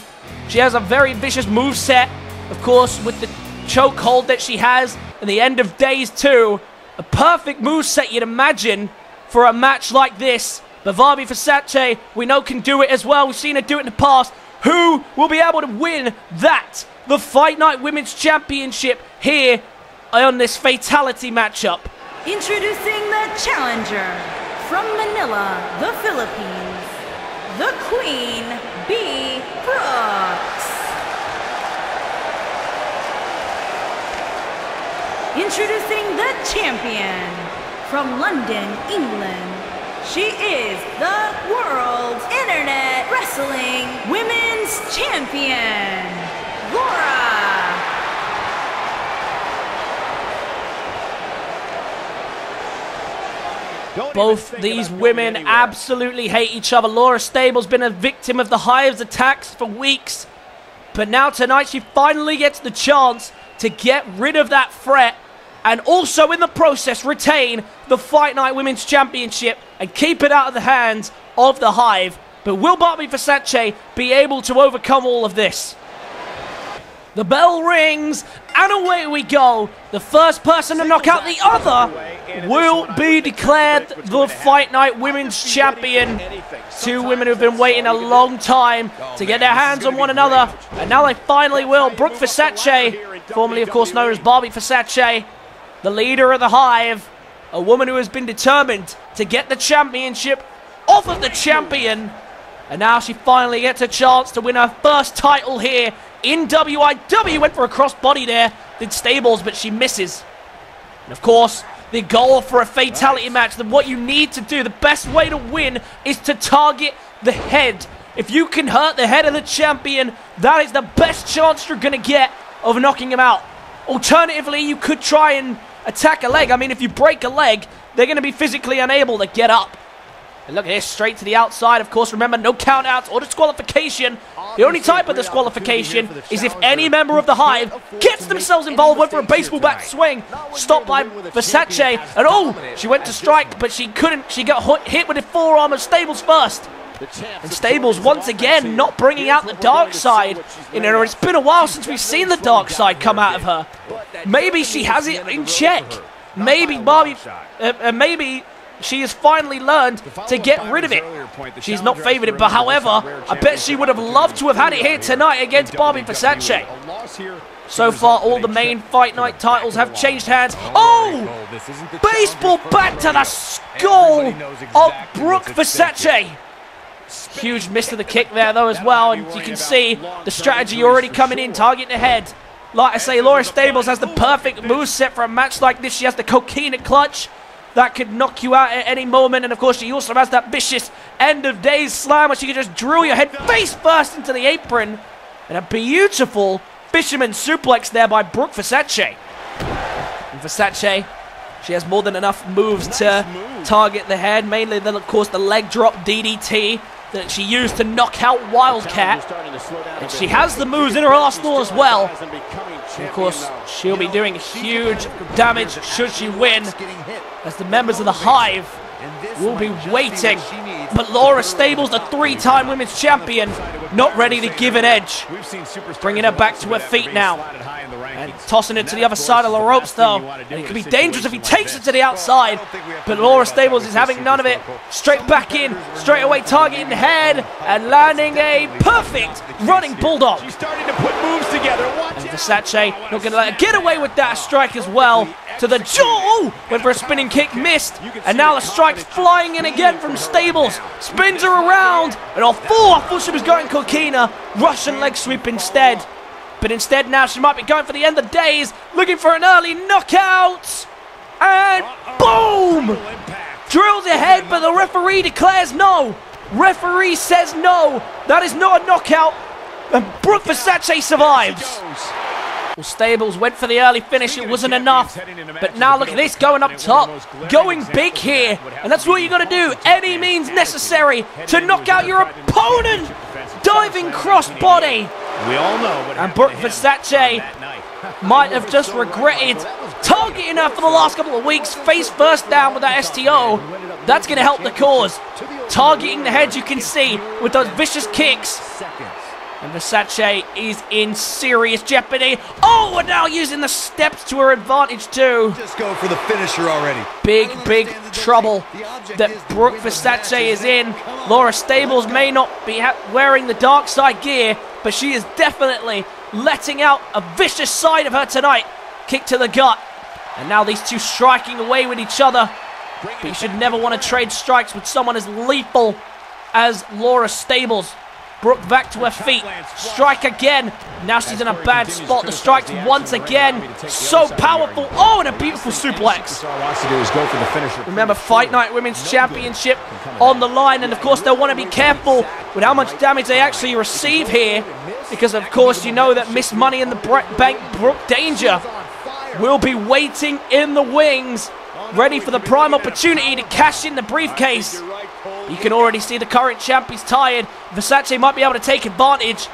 She has a very vicious moveset. Of course, with the chokehold that she has and the end of days 2, a perfect moveset you'd imagine for a match like this. But Versace, we know, can do it as well. We've seen her do it in the past. Who will be able to win that? The Fight Night Women's Championship here on this Fatality matchup. Introducing the challenger from Manila, the Philippines, the Queen B. Brooks. Introducing the champion from London, England. She is the World Internet Wrestling Women's Champion, Laura. Both these women absolutely hate each other. Laura Stable's been a victim of the Hive's attacks for weeks. But now tonight she finally gets the chance to get rid of that threat and also in the process retain the Fight Night Women's Championship and keep it out of the hands of the Hive. But will Versace be able to overcome all of this? The bell rings, and away we go. The first person to knock out the other will be declared the Fight Night Women's Champion. Two women who've been waiting a long time to get their hands on one another, and now they finally will. Brooke Versace, formerly of course known as Barbie Versace, the leader of the Hive, a woman who has been determined to get the championship off of the champion, and now she finally gets a chance to win her first title here in WIW. Went for a crossbody there, did Stables, but she misses. And of course, the goal for a Fatality match, that what you need to do, the best way to win, is to target the head. If you can hurt the head of the champion, that is the best chance you're going to get of knocking him out. Alternatively, you could try and attack a leg. I mean, if you break a leg, they're going to be physically unable to get up. And look at this, straight to the outside. Of course, remember, no countouts or disqualification. The only type of disqualification is if any member of the Hive gets themselves involved, went for a baseball bat swing, stopped by Versace, and oh, she went to strike, but she couldn't. She got hit with the forearm of Stables first. And Stables, once again, not bringing out the dark side in her. It's been a while since we've seen the dark side come out of her. Maybe she has it in check. Maybe maybe she has finally learned to get rid of it. She's not favored, but however, I bet she would have loved to have had it here tonight against Barbie Versace. So far, all the main Fight Night titles have changed hands. Oh! Baseball bat to the skull of Brooke Versace. Huge miss to the kick there, though, as well. And you can see the strategy already coming in, targeting the head. Like I say, Laura Stables has the perfect moveset for a match like this. She has the coquina clutch that could knock you out at any moment. And, of course, she also has that vicious end-of-days slam where she can just drill your head face first into the apron. And a beautiful fisherman suplex there by Brooke Versace. And Versace, she has more than enough moves to target the head. Mainly, then, of course, the leg drop DDT that she used to knock out Wildcat. And she has the moves in her arsenal as well. And of course, she'll be doing huge damage should she win, as the members of the Hive will be waiting. But Laura Stables, the three-time women's champion, not ready to give an edge. Bringing her back to her feet now. And tossing it to the other side of the ropes, though. And it could be dangerous if he takes it to the outside. But Laura Stables is having none of it. Straight back in, straight away targeting the head, and landing a perfect running bulldog. She's starting to put moves together. And Versace not going to let her get away with that strike as well. To the jaw. Oh, went for a spinning kick, missed. And now the strike's flying in again from Stables. Spins her around. And off four. I thought she was going coquina. Russian leg sweep instead. But instead now she might be going for the end of days. Looking for an early knockout. And boom. Drills ahead, but the referee declares no. Referee says no. That is not a knockout. And Brooke Versace survives. Well, Stables went for the early finish. It wasn't enough. But now look at this, going up top. Going big here. And that's what you got to do. Any means necessary to knock out your opponent. Diving crossbody. We all know. And Brooke Versace might have just regretted targeting her for the last couple of weeks. Face first down with that STO. That's going to help the cause. Targeting the head, you can see, with those vicious kicks. And Versace is in serious jeopardy. Oh, and now using the steps to her advantage too. Just go for the finisher already. Big trouble that Brooke Versace is in. Laura Stables may not be wearing the dark side gear, but she is definitely letting out a vicious side of her tonight. Kick to the gut. And now these two striking away with each other. But you should never want to trade strikes with someone as lethal as Laura Stables. Brooke back to her feet. Strike again. Now she's in a bad spot. The strikes once again. So powerful. Oh, and a beautiful suplex. Remember, Fight Night Women's Championship on the line. And, of course, they'll want to be careful with how much damage they actually receive here. Because, of course, you know that Miss Money in the Bank, Brooke Danger, will be waiting in the wings, ready for the prime opportunity to cash in the briefcase. You can already see the current champion's tired. Versace might be able to take advantage.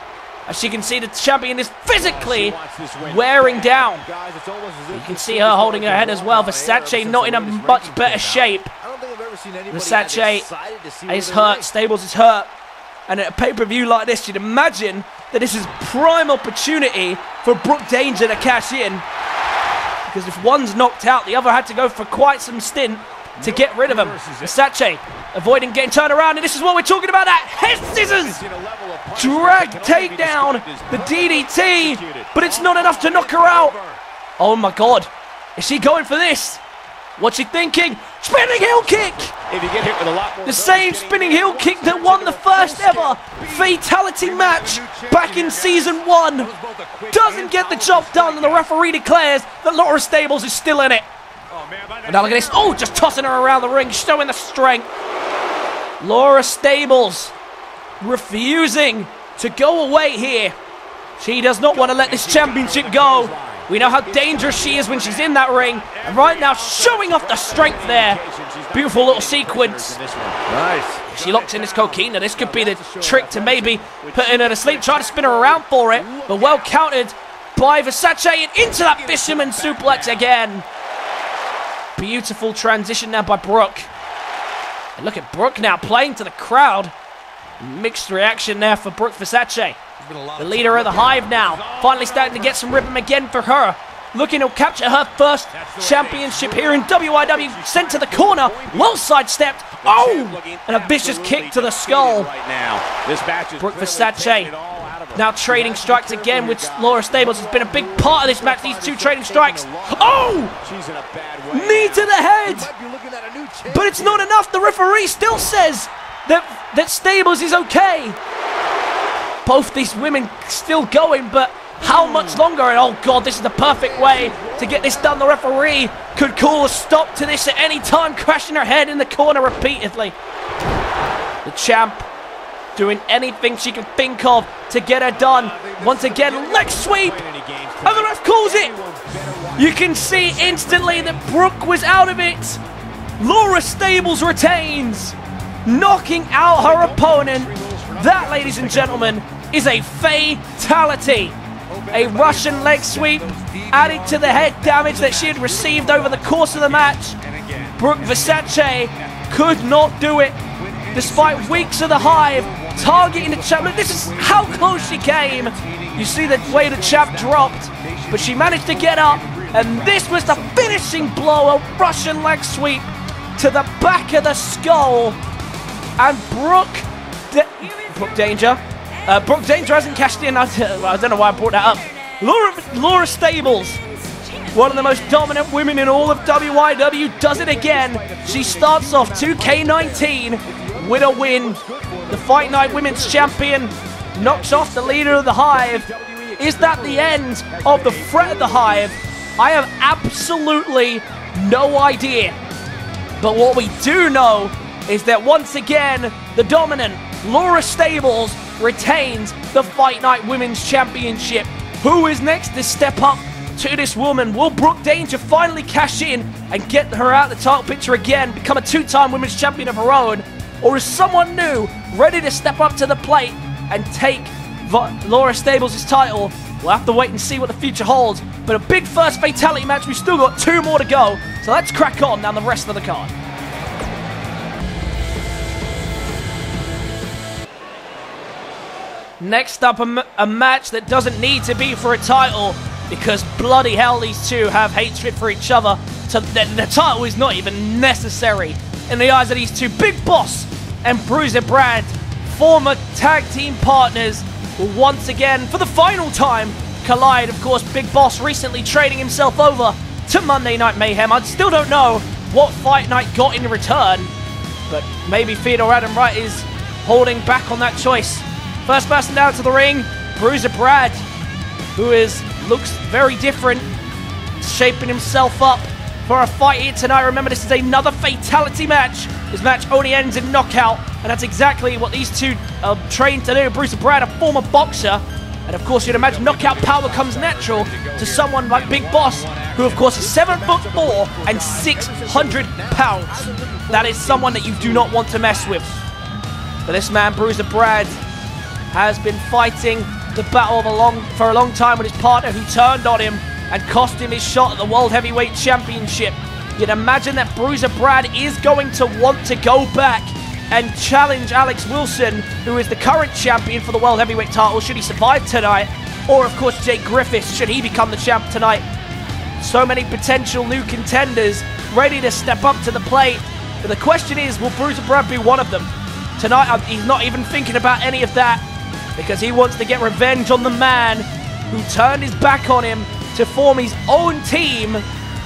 As you can see, the champion is physically wearing down. You can see her holding her head as well. Versace not in a much better shape. Versace is hurt. Stables is hurt. And at a pay-per-view like this, you'd imagine that this is prime opportunity for Brooke Danger to cash in. Because if one's knocked out, the other had to go for quite some stint to get rid of him. Versace avoiding getting turned around, and this is what we're talking about, that head scissors! Drag takedown, the DDT, but it's not enough to knock her out. Oh my God, is she going for this? What's she thinking? Spinning heel kick! If you get hit with a lot more, the same spinning heel kick that won the first ever Fatality match back in Season 1. Doesn't get the job done, and the referee declares that Laura Stables is still in it. And now look at this. Oh, just tossing her around the ring, showing the strength. Laura Stables refusing to go away here. She does not want to let this championship go. We know how dangerous she is when she's in that ring. And right now, showing off the strength there. Beautiful little sequence. Nice. She locks in this coquina. This could be the trick to maybe putting her to sleep. Try to spin her around for it. But well countered by Versace. And into that fisherman suplex again. Beautiful transition now by Brooke. And look at Brooke now playing to the crowd. Mixed reaction there for Brooke Versace. The leader of the Hive now. Finally starting to get some rhythm again for her. Looking to capture her first championship here in WIW. Sent to the corner. Well sidestepped. Oh! And a vicious kick to the skull. Brooke Versace now trading strikes again with Laura Stables. Has been a big part of this match. These two trading strikes. Oh! Knee to the head. But it's not enough. The referee still says that Stables is okay. Both these women still going, but how much longer? And oh God, this is the perfect way to get this done. The referee could call a stop to this at any time, crashing her head in the corner repeatedly. The champ doing anything she can think of to get her done. Once again, leg sweep, and the ref calls it. You can see instantly that Brooke was out of it. Laura Stables retains, knocking out her opponent. That, ladies and gentlemen, is a fatality. A Russian leg sweep added to the head damage that she had received over the course of the match. Brooke Versace could not do it, despite weeks of the Hive targeting the champ. Look, this is how close she came. You see the way the champ dropped, but she managed to get up, and this was the finishing blow, a Russian leg sweep to the back of the skull. And Brooke Danger. Brooke Danger hasn't cashed in. I don't know why I brought that up. Laura Stables, one of the most dominant women in all of WIW, does it again. She starts off 2K19 with a win. The Fight Night Women's Champion knocks off the leader of the Hive. Is that the end of the threat of the Hive? I have absolutely no idea. But what we do know is that once again, the dominant Laura Stables retains the Fight Night Women's Championship. Who is next to step up to this woman? Will Brooke Danger finally cash in and get her out of the title picture again, become a two-time Women's Champion of her own? Or is someone new ready to step up to the plate and take Laura Stables' title? We'll have to wait and see what the future holds. But a big first Fatality match. We've still got 2 more to go. So let's crack on down the rest of the card. Next up, a match that doesn't need to be for a title, because bloody hell, these two have hatred for each other. So the title is not even necessary in the eyes of these two. Big Boss and Bruiser Brad, former tag team partners, will once again, for the final time, collide. Of course, Big Boss recently trading himself over to Monday Night Mayhem. I still don't know what Fight Night got in return, but maybe Theodore Adam Wright is holding back on that choice. First person down to the ring, Bruiser Brad, who looks very different, shaping himself up for a fight here tonight. Remember, this is another Fatality match. This match only ends in knockout, and that's exactly what these two are trained to do. Bruiser Brad, a former boxer, and of course you'd imagine knockout power comes natural to someone like Big Boss, who of course is 7'4" and 600 pounds. That is someone that you do not want to mess with. But this man, Bruiser Brad, has been fighting the battle for a long time with his partner, who turned on him and cost him his shot at the World Heavyweight Championship. You'd imagine that Bruiser Brad is going to want to go back and challenge Alex Wilson, who is the current champion for the World Heavyweight title, should he survive tonight. Or, of course, Jake Griffiths, should he become the champ tonight. So many potential new contenders ready to step up to the plate. But the question is, will Bruiser Brad be one of them? Tonight, he's not even thinking about any of that, because he wants to get revenge on the man who turned his back on him to form his own team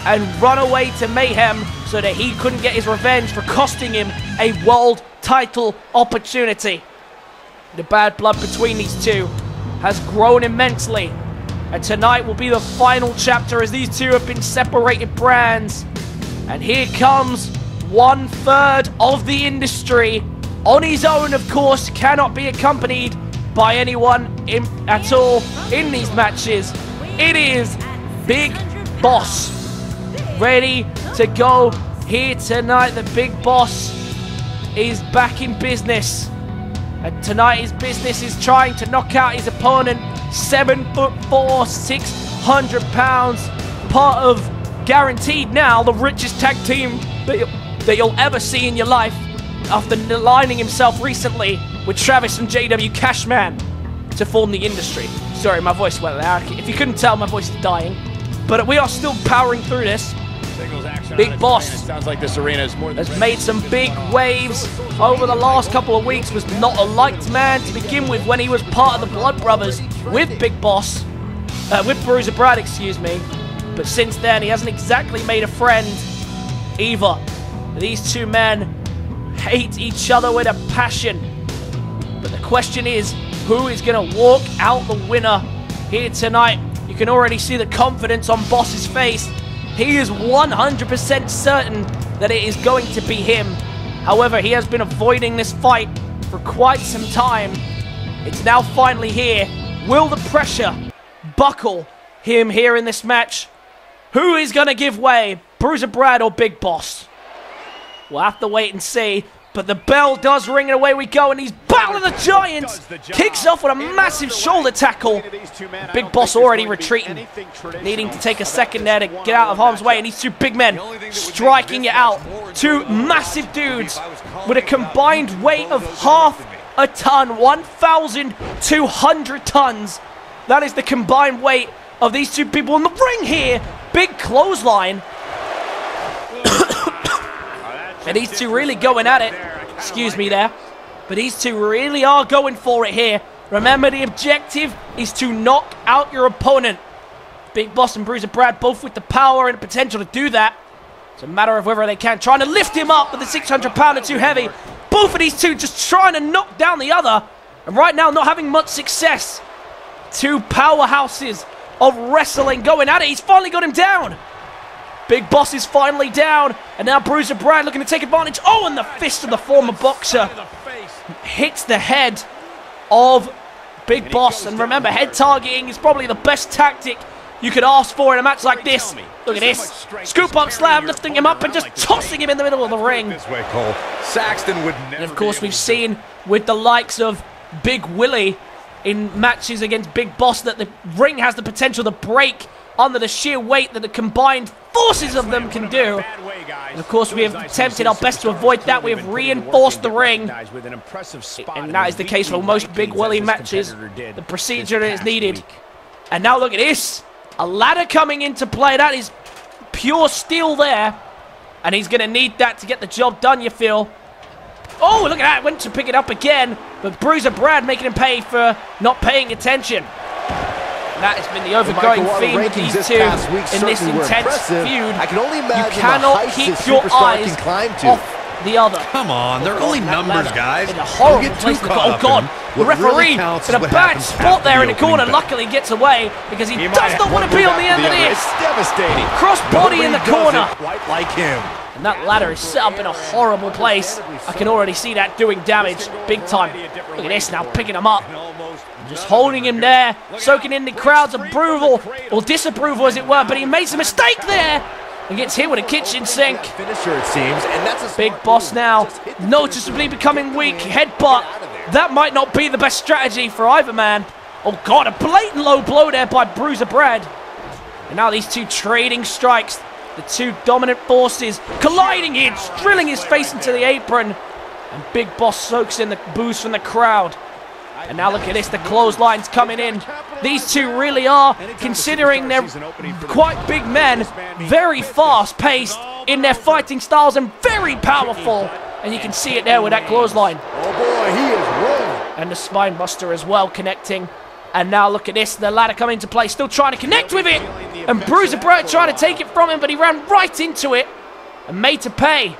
and run away to Mayhem so that he couldn't get his revenge for costing him a world title opportunity. The bad blood between these two has grown immensely, and tonight will be the final chapter as these two have been separated brands. And here comes 1/3 of the industry on his own, of course, cannot be accompanied by anyone at all in these matches. It is Big Boss, ready to go here tonight. The Big Boss is back in business, and tonight his business is trying to knock out his opponent, 7'4", 600 pounds, part of, guaranteed now, the richest tag team that you'll ever see in your life, after aligning himself recently with Travis and JW Cashman to form the industry. Sorry, my voice went out. If you couldn't tell, my voice is dying. But we are still powering through this. Big Boss sounds like this arena is more than has made some big waves over the last couple of weeks. Was not a liked man to begin with when he was part of the Blood Brothers with Big Boss, with Bruiser Brad, excuse me. But since then, he hasn't exactly made a friend either. These two men hate each other with a passion. But the question is, who is going to walk out the winner here tonight? You can already see the confidence on Boss's face. He is 100% certain that it is going to be him. However, he has been avoiding this fight for quite some time. It's now finally here. Will the pressure buckle him here in this match? Who is going to give way? Bruiser Brad or Big Boss? We'll have to wait and see. But the bell does ring and away we go, and he's Battle of the Giants kicks off with a massive shoulder tackle. Big Boss already retreating, needing to take a second there to get out of harm's way, and these two big men striking it out. Two massive dudes with a combined weight of half a ton, 1,200 tons. That is the combined weight of these two people in the ring here. Big clothesline. And these two really going at it. Excuse me there. But these two really are going for it here. Remember, the objective is to knock out your opponent. Big Boss and Bruiser Brad both with the power and the potential to do that. It's a matter of whether they can. Trying to lift him up, but the 600-pounder too heavy. Both of these two just trying to knock down the other. And right now not having much success. Two powerhouses of wrestling going at it. He's finally got him down. Big Boss is finally down, and now Bruiser Brad looking to take advantage. Oh, and the fist of the former boxer hits the head of Big Boss. And remember, head targeting is probably the best tactic you could ask for in a match like this. Look at this. Scoop up slam, lifting him up and just tossing him in the middle of the ring. And of course, we've seen with the likes of Big Wille in matches against Big Boss that the ring has the potential to break under the sheer weight that the combined forces of them can do. And of course, we have attempted our best to avoid that. We have reinforced the ring. And that is the case for most big Wille matches. The procedure is needed. And now look at this. A ladder coming into play. That is pure steel there. And he's going to need that to get the job done, you feel. Oh, look at that. Went to pick it up again. But Bruiser Brad making him pay for not paying attention. That has been the overgoing theme of these two in this intense feud. You cannot keep your eyes off the other. Come on, they're only numbers, guys. In a horrible place to go. Oh, God. The referee in a bad spot there in the corner. Luckily gets away because he does not want to be on the end of this. Devastating. Cross body in the corner. Like him. And that ladder is set up in a horrible place. I can already see that doing damage big time. Look at this now, picking him up. Just holding him there, soaking in the crowd's approval, or disapproval as it were, but he makes a mistake there and gets hit with a kitchen sink. Finisher, it seems, and that's a Big Boss now, noticeably becoming weak. Headbutt, that might not be the best strategy for either man. Oh God, a blatant low blow there by Bruiser Brad. And now these two trading strikes, the two dominant forces colliding here, drilling his face into the apron. And Big Boss soaks in the boos from the crowd. And now look at this, the clotheslines coming in. These two really are, considering they're quite big men, very fast-paced in their fighting styles and very powerful. And you can see it there with that clothesline. oh boy, he is rolling. And the spine buster as well connecting. And now look at this, the ladder coming into play, still trying to connect with it. And Bruiser Brad trying to take it from him, but he ran right into it and made to pay.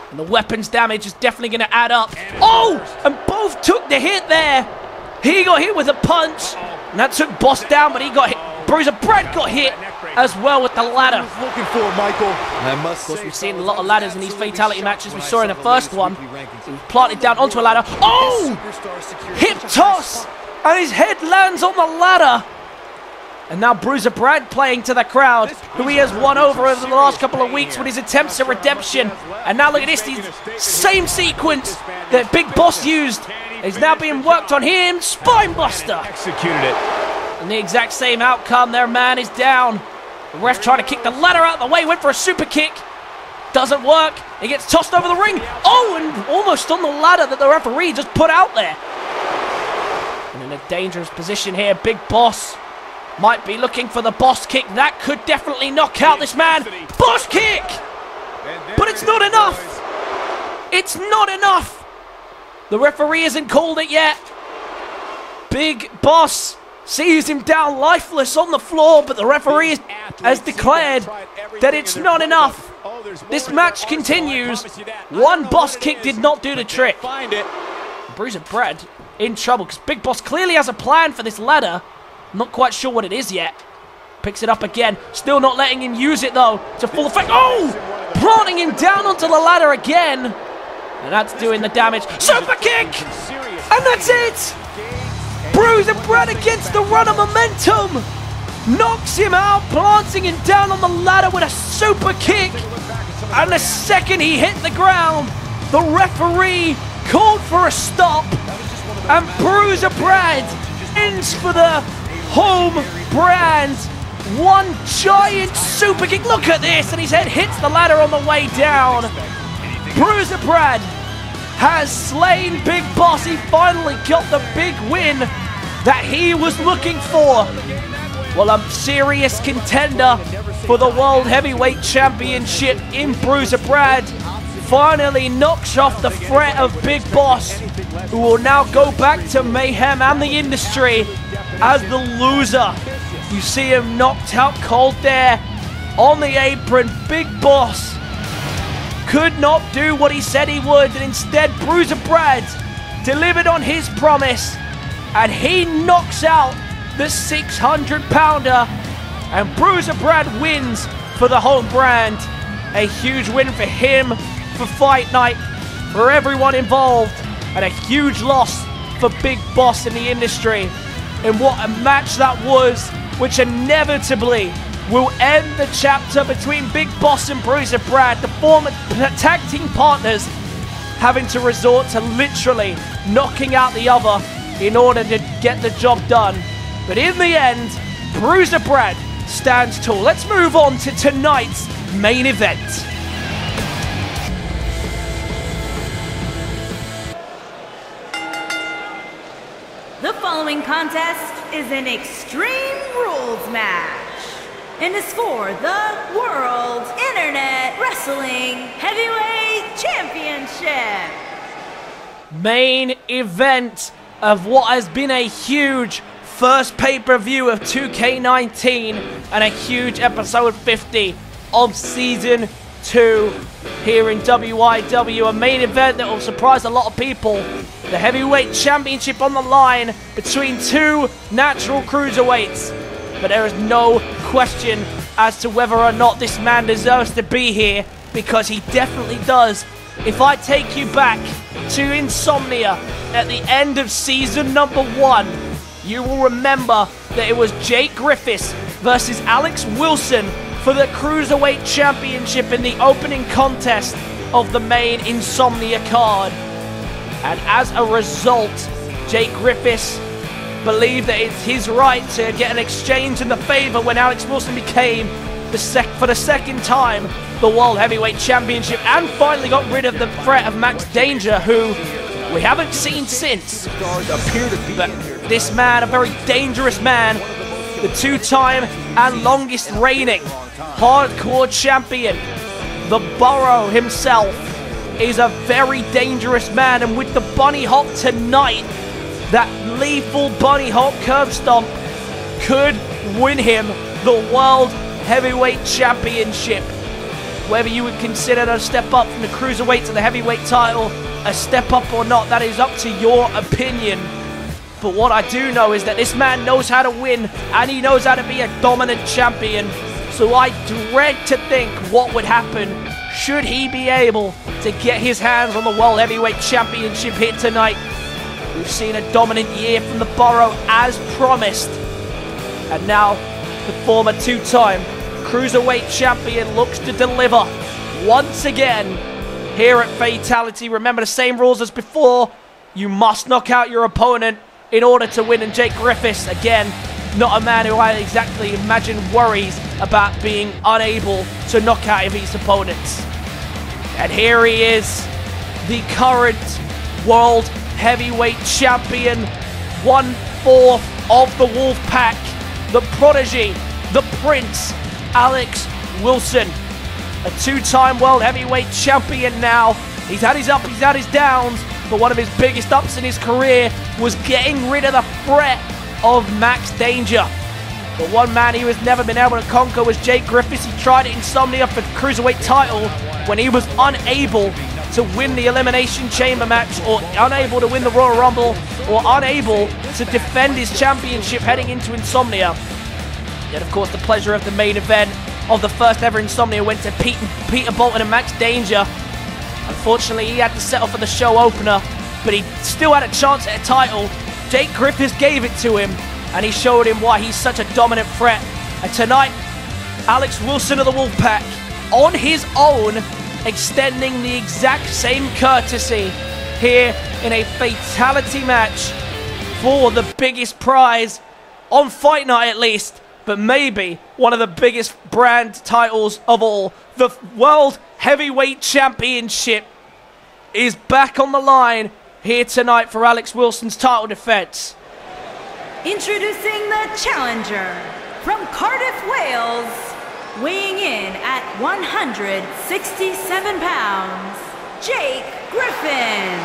And the weapons damage is definitely going to add up. Oh! And both took the hit there. He got hit with a punch. And that took Boss down, but he got hit. Bruiser Brad got hit as well with the ladder. Looking for Michael. I must Of course, we've seen a lot of ladders in these fatality matches. We saw in the first one. He planted down onto a ladder. Oh! Hip toss! And his head lands on the ladder. And now Bruiser Brad playing to the crowd, who he has won over the last couple of weeks with his attempts at redemption. And now look at this, the same sequence that Big Boss used is now being worked on him. Spinebuster. Executed it. And the exact same outcome. Their man is down. The ref trying to kick the ladder out of the way, went for a super kick. Doesn't work. He gets tossed over the ring. Oh, and almost on the ladder that the referee just put out there. And in a dangerous position here, Big Boss might be looking for the boss kick. That could definitely knock out this man. Boss kick! But it's not enough. It's not enough. The referee hasn't called it yet. Big Boss sees him down lifeless on the floor, but the referee has declared that it's not enough. This match continues. One boss kick did not do the trick. Bruiser Brad in trouble because Big Boss clearly has a plan for this ladder. Not quite sure what it is yet. Picks it up again. Still not letting him use it, though, to full effect. Oh! Planting him down onto the ladder again. And that's doing the damage. Super kick! And that's it! Bruiser Brad against the run of momentum. Knocks him out, planting him down on the ladder with a super kick. And the second he hit the ground, the referee called for a stop. And Bruiser Brad ends for the home brand. One giant super kick. Look at this. And his head hits the ladder on the way down. Bruiser Brad has slain Big Boss. He finally got the big win that he was looking for. Well, a serious contender for the World Heavyweight Championship in Bruiser Brad finally knocks off the threat of Big Boss, who will now go back to Mayhem and the industry as the loser. You see him knocked out cold there on the apron. Big Boss could not do what he said he would, and instead Bruiser Brad delivered on his promise, and he knocks out the 600-pounder, and Bruiser Brad wins for the home brand. A huge win for him, for Fight Night, for everyone involved, and a huge loss for Big Boss in the industry. And what a match that was, which inevitably will end the chapter between Big Boss and Bruiser Brad, the former tag team partners, having to resort to literally knocking out the other in order to get the job done. But in the end, Bruiser Brad stands tall. Let's move on to tonight's main event. The following contest is an Extreme Rules match and is for the World Internet Wrestling Heavyweight Championship. Main event of what has been a huge first pay-per-view of 2K19 and a huge episode 50 of Season 2 here in WIW. A main event that will surprise a lot of people. The Heavyweight Championship on the line between two natural cruiserweights. But there is no question as to whether or not this man deserves to be here, because he definitely does. If I take you back to Insomnia at the end of season number 1, you will remember that it was Jake Griffiths versus Alex Wilson for the Cruiserweight Championship in the opening contest of the main Insomnia card. And as a result, Jake Griffiths believed that it's his right to get an exchange in the favor when Alex Wilson became, for the second time, the World Heavyweight Championship, and finally got rid of the threat of Max Danger, who we haven't seen since. But this man, a very dangerous man, the two-time and longest reigning hardcore champion, the Burrow himself, is a very dangerous man, and with the bunny hop tonight, that lethal bunny hop curb stomp could win him the World Heavyweight Championship. Whether you would consider a step up from the Cruiserweight to the Heavyweight title a step up or not, that is up to your opinion. But what I do know is that this man knows how to win, and he knows how to be a dominant champion. So I dread to think what would happen should he be able to get his hands on the World Heavyweight Championship here tonight. We've seen a dominant year from the Burrow as promised. And now the former two-time Cruiserweight champion looks to deliver once again here at Fatality. Remember the same rules as before. You must knock out your opponent in order to win. And Jake Griffiths, again, not a man who I exactly imagine worries about being unable to knock out his opponents. And here he is, the current World Heavyweight Champion, 1/4 of the Wolf Pack, the prodigy, the Prince, Alex Wilson. A two-time World Heavyweight Champion now. He's had his ups, he's had his downs, but one of his biggest ups in his career was getting rid of the threat of Max Danger. But one man he has never been able to conquer was Jake Griffiths. He tried it in Insomnia for the Cruiserweight title when he was unable to win the Elimination Chamber match, or unable to win the Royal Rumble, or unable to defend his championship heading into Insomnia. Yet, of course, the pleasure of the main event of the first ever Insomnia went to Peter Bolton and Max Danger. Unfortunately, he had to settle for the show opener, but he still had a chance at a title. Jake Griffiths gave it to him, and he showed him why he's such a dominant threat. And tonight, Alex Wilson of the Wolfpack, on his own, extending the exact same courtesy here in a Fatality match for the biggest prize on Fight Night, at least, but maybe one of the biggest brand titles of all. The World Heavyweight Championship is back on the line here tonight for Alex Wilson's title defense. Introducing the challenger from Cardiff, Wales, weighing in at 167 pounds, Jake Griffin.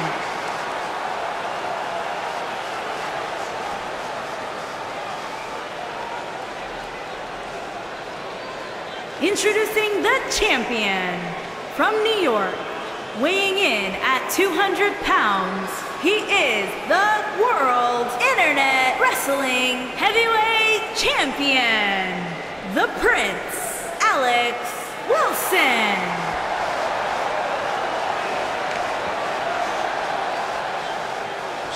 Introducing the champion from New York, weighing in at 200 pounds, he is the World Internet Wrestling Heavyweight Champion, the Prince, Alex Wilson.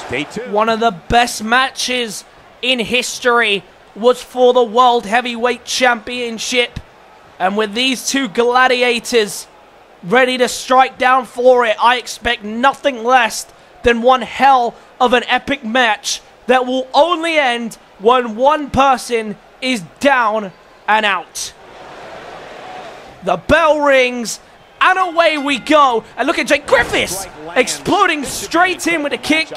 Stay tuned. One of the best matches in history was for the World Heavyweight Championship. And with these two gladiators ready to strike down for it, I expect nothing less than one hell of an epic match that will only end when one person is down and out. The bell rings, and away we go. And look at Jake Griffiths exploding straight in with a kick.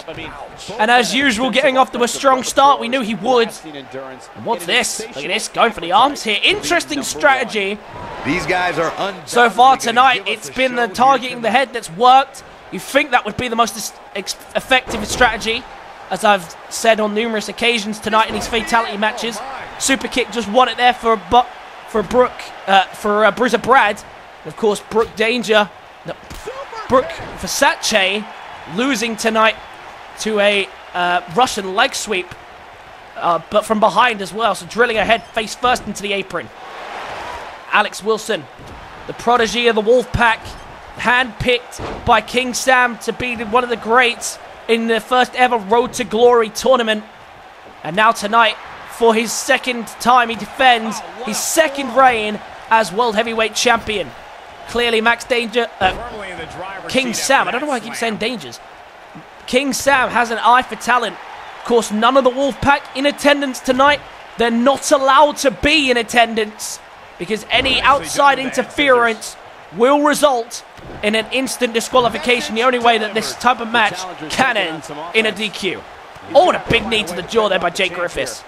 And as usual, getting off to a strong start. We knew he would. And what's this? Look at this, going for the arms here. Interesting strategy. These guys are so far tonight, it's been the targeting the head that's worked. You think that would be the most effective strategy, as I've said on numerous occasions tonight in these fatality matches. Super kick just won it there for Bruiser Brad. And of course, Versace losing tonight to a Russian leg sweep, but from behind as well. So drilling ahead face first into the apron. Alex Wilson, the protege of the Wolfpack, handpicked by King Sam to be one of the greats in the first ever Road to Glory tournament. And now tonight, for his second time, he defends his second reign as World Heavyweight Champion. Clearly, King Sam, I don't know why I keep saying Dangers. King Sam has an eye for talent. Of course, none of the Wolfpack in attendance tonight. They're not allowed to be in attendance because any outside interference will result in an instant disqualification. The only way that this type of match can end in a DQ. Oh, and a big knee to the jaw there by Jake Griffiths.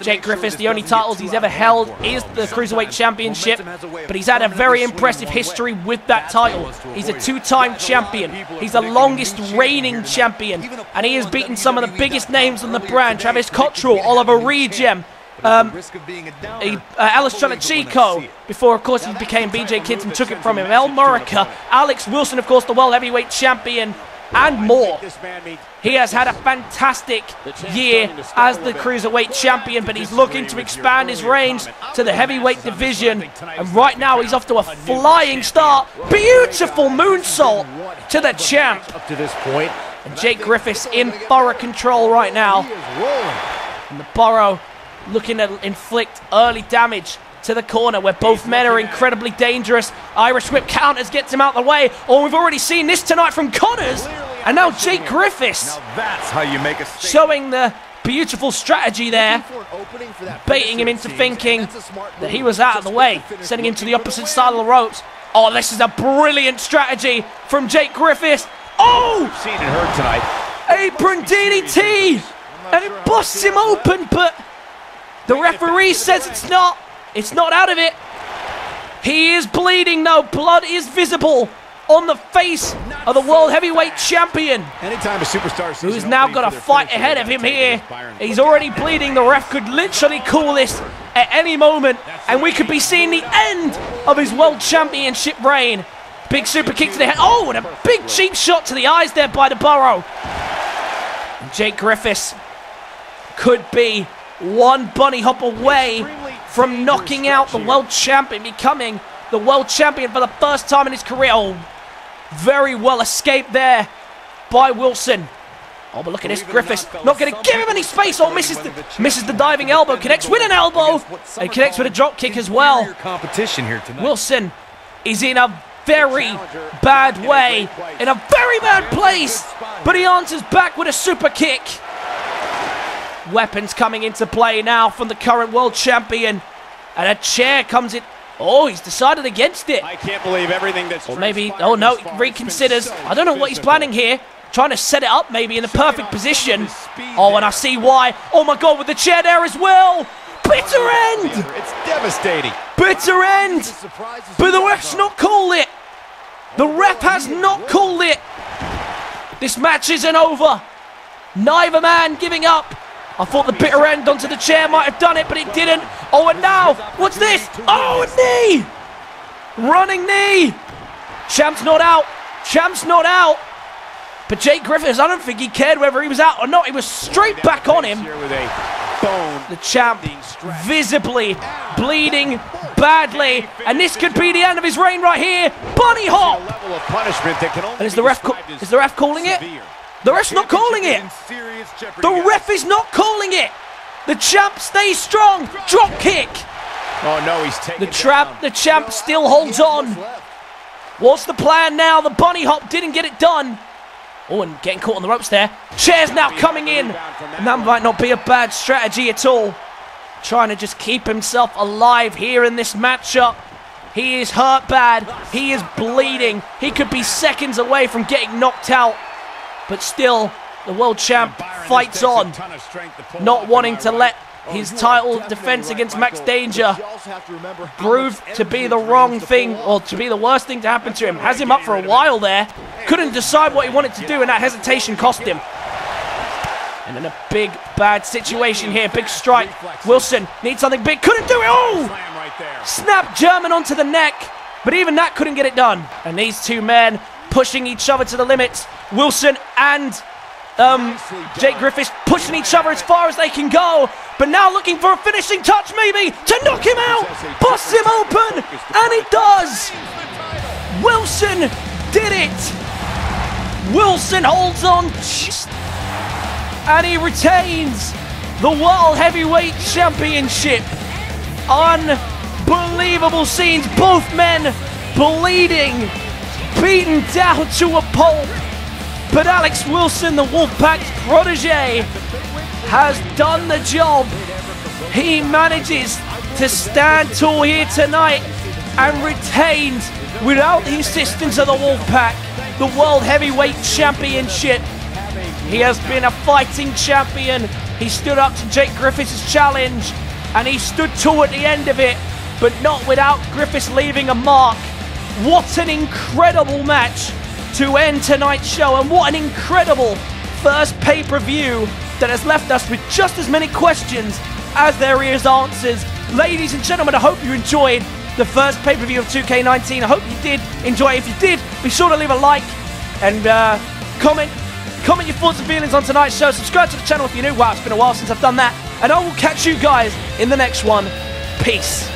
Jake Griffiths, the only titles he's ever held is the Cruiserweight Championship, but he's had a very impressive history with that title. He's a two-time champion. He's the longest reigning champion, and he has beaten some of the biggest names on the brand. Travis Cottrell, Oliver Regem, Alistair Chico, before of course he became BJ Kids and took it from him. El Murica, Alex Wilson, of course, the World Heavyweight Champion, and more. He has had a fantastic year as the Cruiserweight Champion, but he's looking to expand his range to the heavyweight division. And right now he's off to a flying start. Beautiful moonsault to the champ. Up to this point. And Jake Griffiths in thorough control right now. And the Burrow looking to inflict early damage to the corner where both men are incredibly dangerous. Irish whip counters, gets him out of the way. Oh, we've already seen this tonight from Connors. And now Jake Griffiths. Now that's how you make a statement. Showing the beautiful strategy there. Baiting him into thinking that he was out of the way. Sending him to the opposite side of the ropes. Oh, this is a brilliant strategy from Jake Griffiths. Oh! We've seen it hurt tonight. Apron DDT. And it busts him open, but the referee says it's not. It's not out of it. He is bleeding now. Blood is visible on the face of the World Heavyweight Champion. Anytime a superstar who's now got a fight ahead of him here. He's already bleeding. The ref could literally call this at any moment, and we could be seeing the end of his World Championship reign. Big super kick to the head. Oh, and a big cheap shot to the eyes there by the Burrow. And Jake Griffiths could be one bunny hop away from knocking out the world champion, becoming the world champion for the first time in his career. Oh, very well escaped there by Wilson. Oh, but look at this, Griffiths not going to give him any space. Oh, misses the diving elbow, connects with an elbow, and connects with a drop kick as well. Competition here tonight. Wilson is in a very bad way, in a very bad place, but he answers back with a super kick. Weapons coming into play now from the current world champion. And a chair comes in. Oh, he's decided against it. I can't believe everything that's... Or maybe, oh no, he reconsiders. I don't know what he's planning here. Trying to set it up maybe in the perfect position. Oh, and I see why. Oh my God, with the chair there as well. Bitter end. It's devastating. Bitter end. But the ref's not called it. The ref has not called it. This match isn't over. Neither man giving up. I thought the bitter end onto the chair might have done it, but it didn't. Oh, and now, what's this? Oh, a knee! Running knee! Champ's not out. Champ's not out. But Jake Griffiths, I don't think he cared whether he was out or not. He was straight back on him. The champ visibly bleeding badly. And this could be the end of his reign right here. Bunny hop! And is the ref calling it? The ref's not calling it. The ref is not calling it. The champ stays strong. Drop kick. Oh no, he's taking the champ still holds on. What's the plan now? The bunny hop didn't get it done. Oh, and getting caught on the ropes there. Chair's now coming in. And that might not be a bad strategy at all. trying to just keep himself alive here in this matchup. He is hurt bad. He is bleeding. He could be seconds away from getting knocked out. But still, the world champ fights on, not wanting to let his title defense against Max Danger proved to be the wrong thing, or to be the worst thing to happen to him. Has him up for a while there. Couldn't decide what he wanted to do, and that hesitation cost him. And in a big, bad situation here. Big strike. Wilson needs something big. Couldn't do it. Oh! Snap German onto the neck. But even that couldn't get it done. And these two men pushing each other to the limits. Wilson and Jake Griffiths pushing each other as far as they can go. But now looking for a finishing touch maybe to knock him out. Busts him open. And he does. Wilson did it. Wilson holds on. And he retains the World Heavyweight Championship. Unbelievable scenes. Both men bleeding, beaten down to a pulp. But Alex Wilson, the Wolfpack's protege, has done the job. He manages to stand tall here tonight and retains, without the assistance of the Wolfpack, the World Heavyweight Championship. He has been a fighting champion. He stood up to Jake Griffiths' challenge, and he stood tall at the end of it, but not without Griffiths leaving a mark. What an incredible match to end tonight's show, and what an incredible first pay-per-view that has left us with just as many questions as there is answers. Ladies and gentlemen, I hope you enjoyed the first pay-per-view of 2K19. I hope you did enjoy it. If you did, be sure to leave a like and comment your thoughts and feelings on tonight's show. Subscribe to the channel if you're new. Wow, it's been a while since I've done that. And I will catch you guys in the next one. Peace.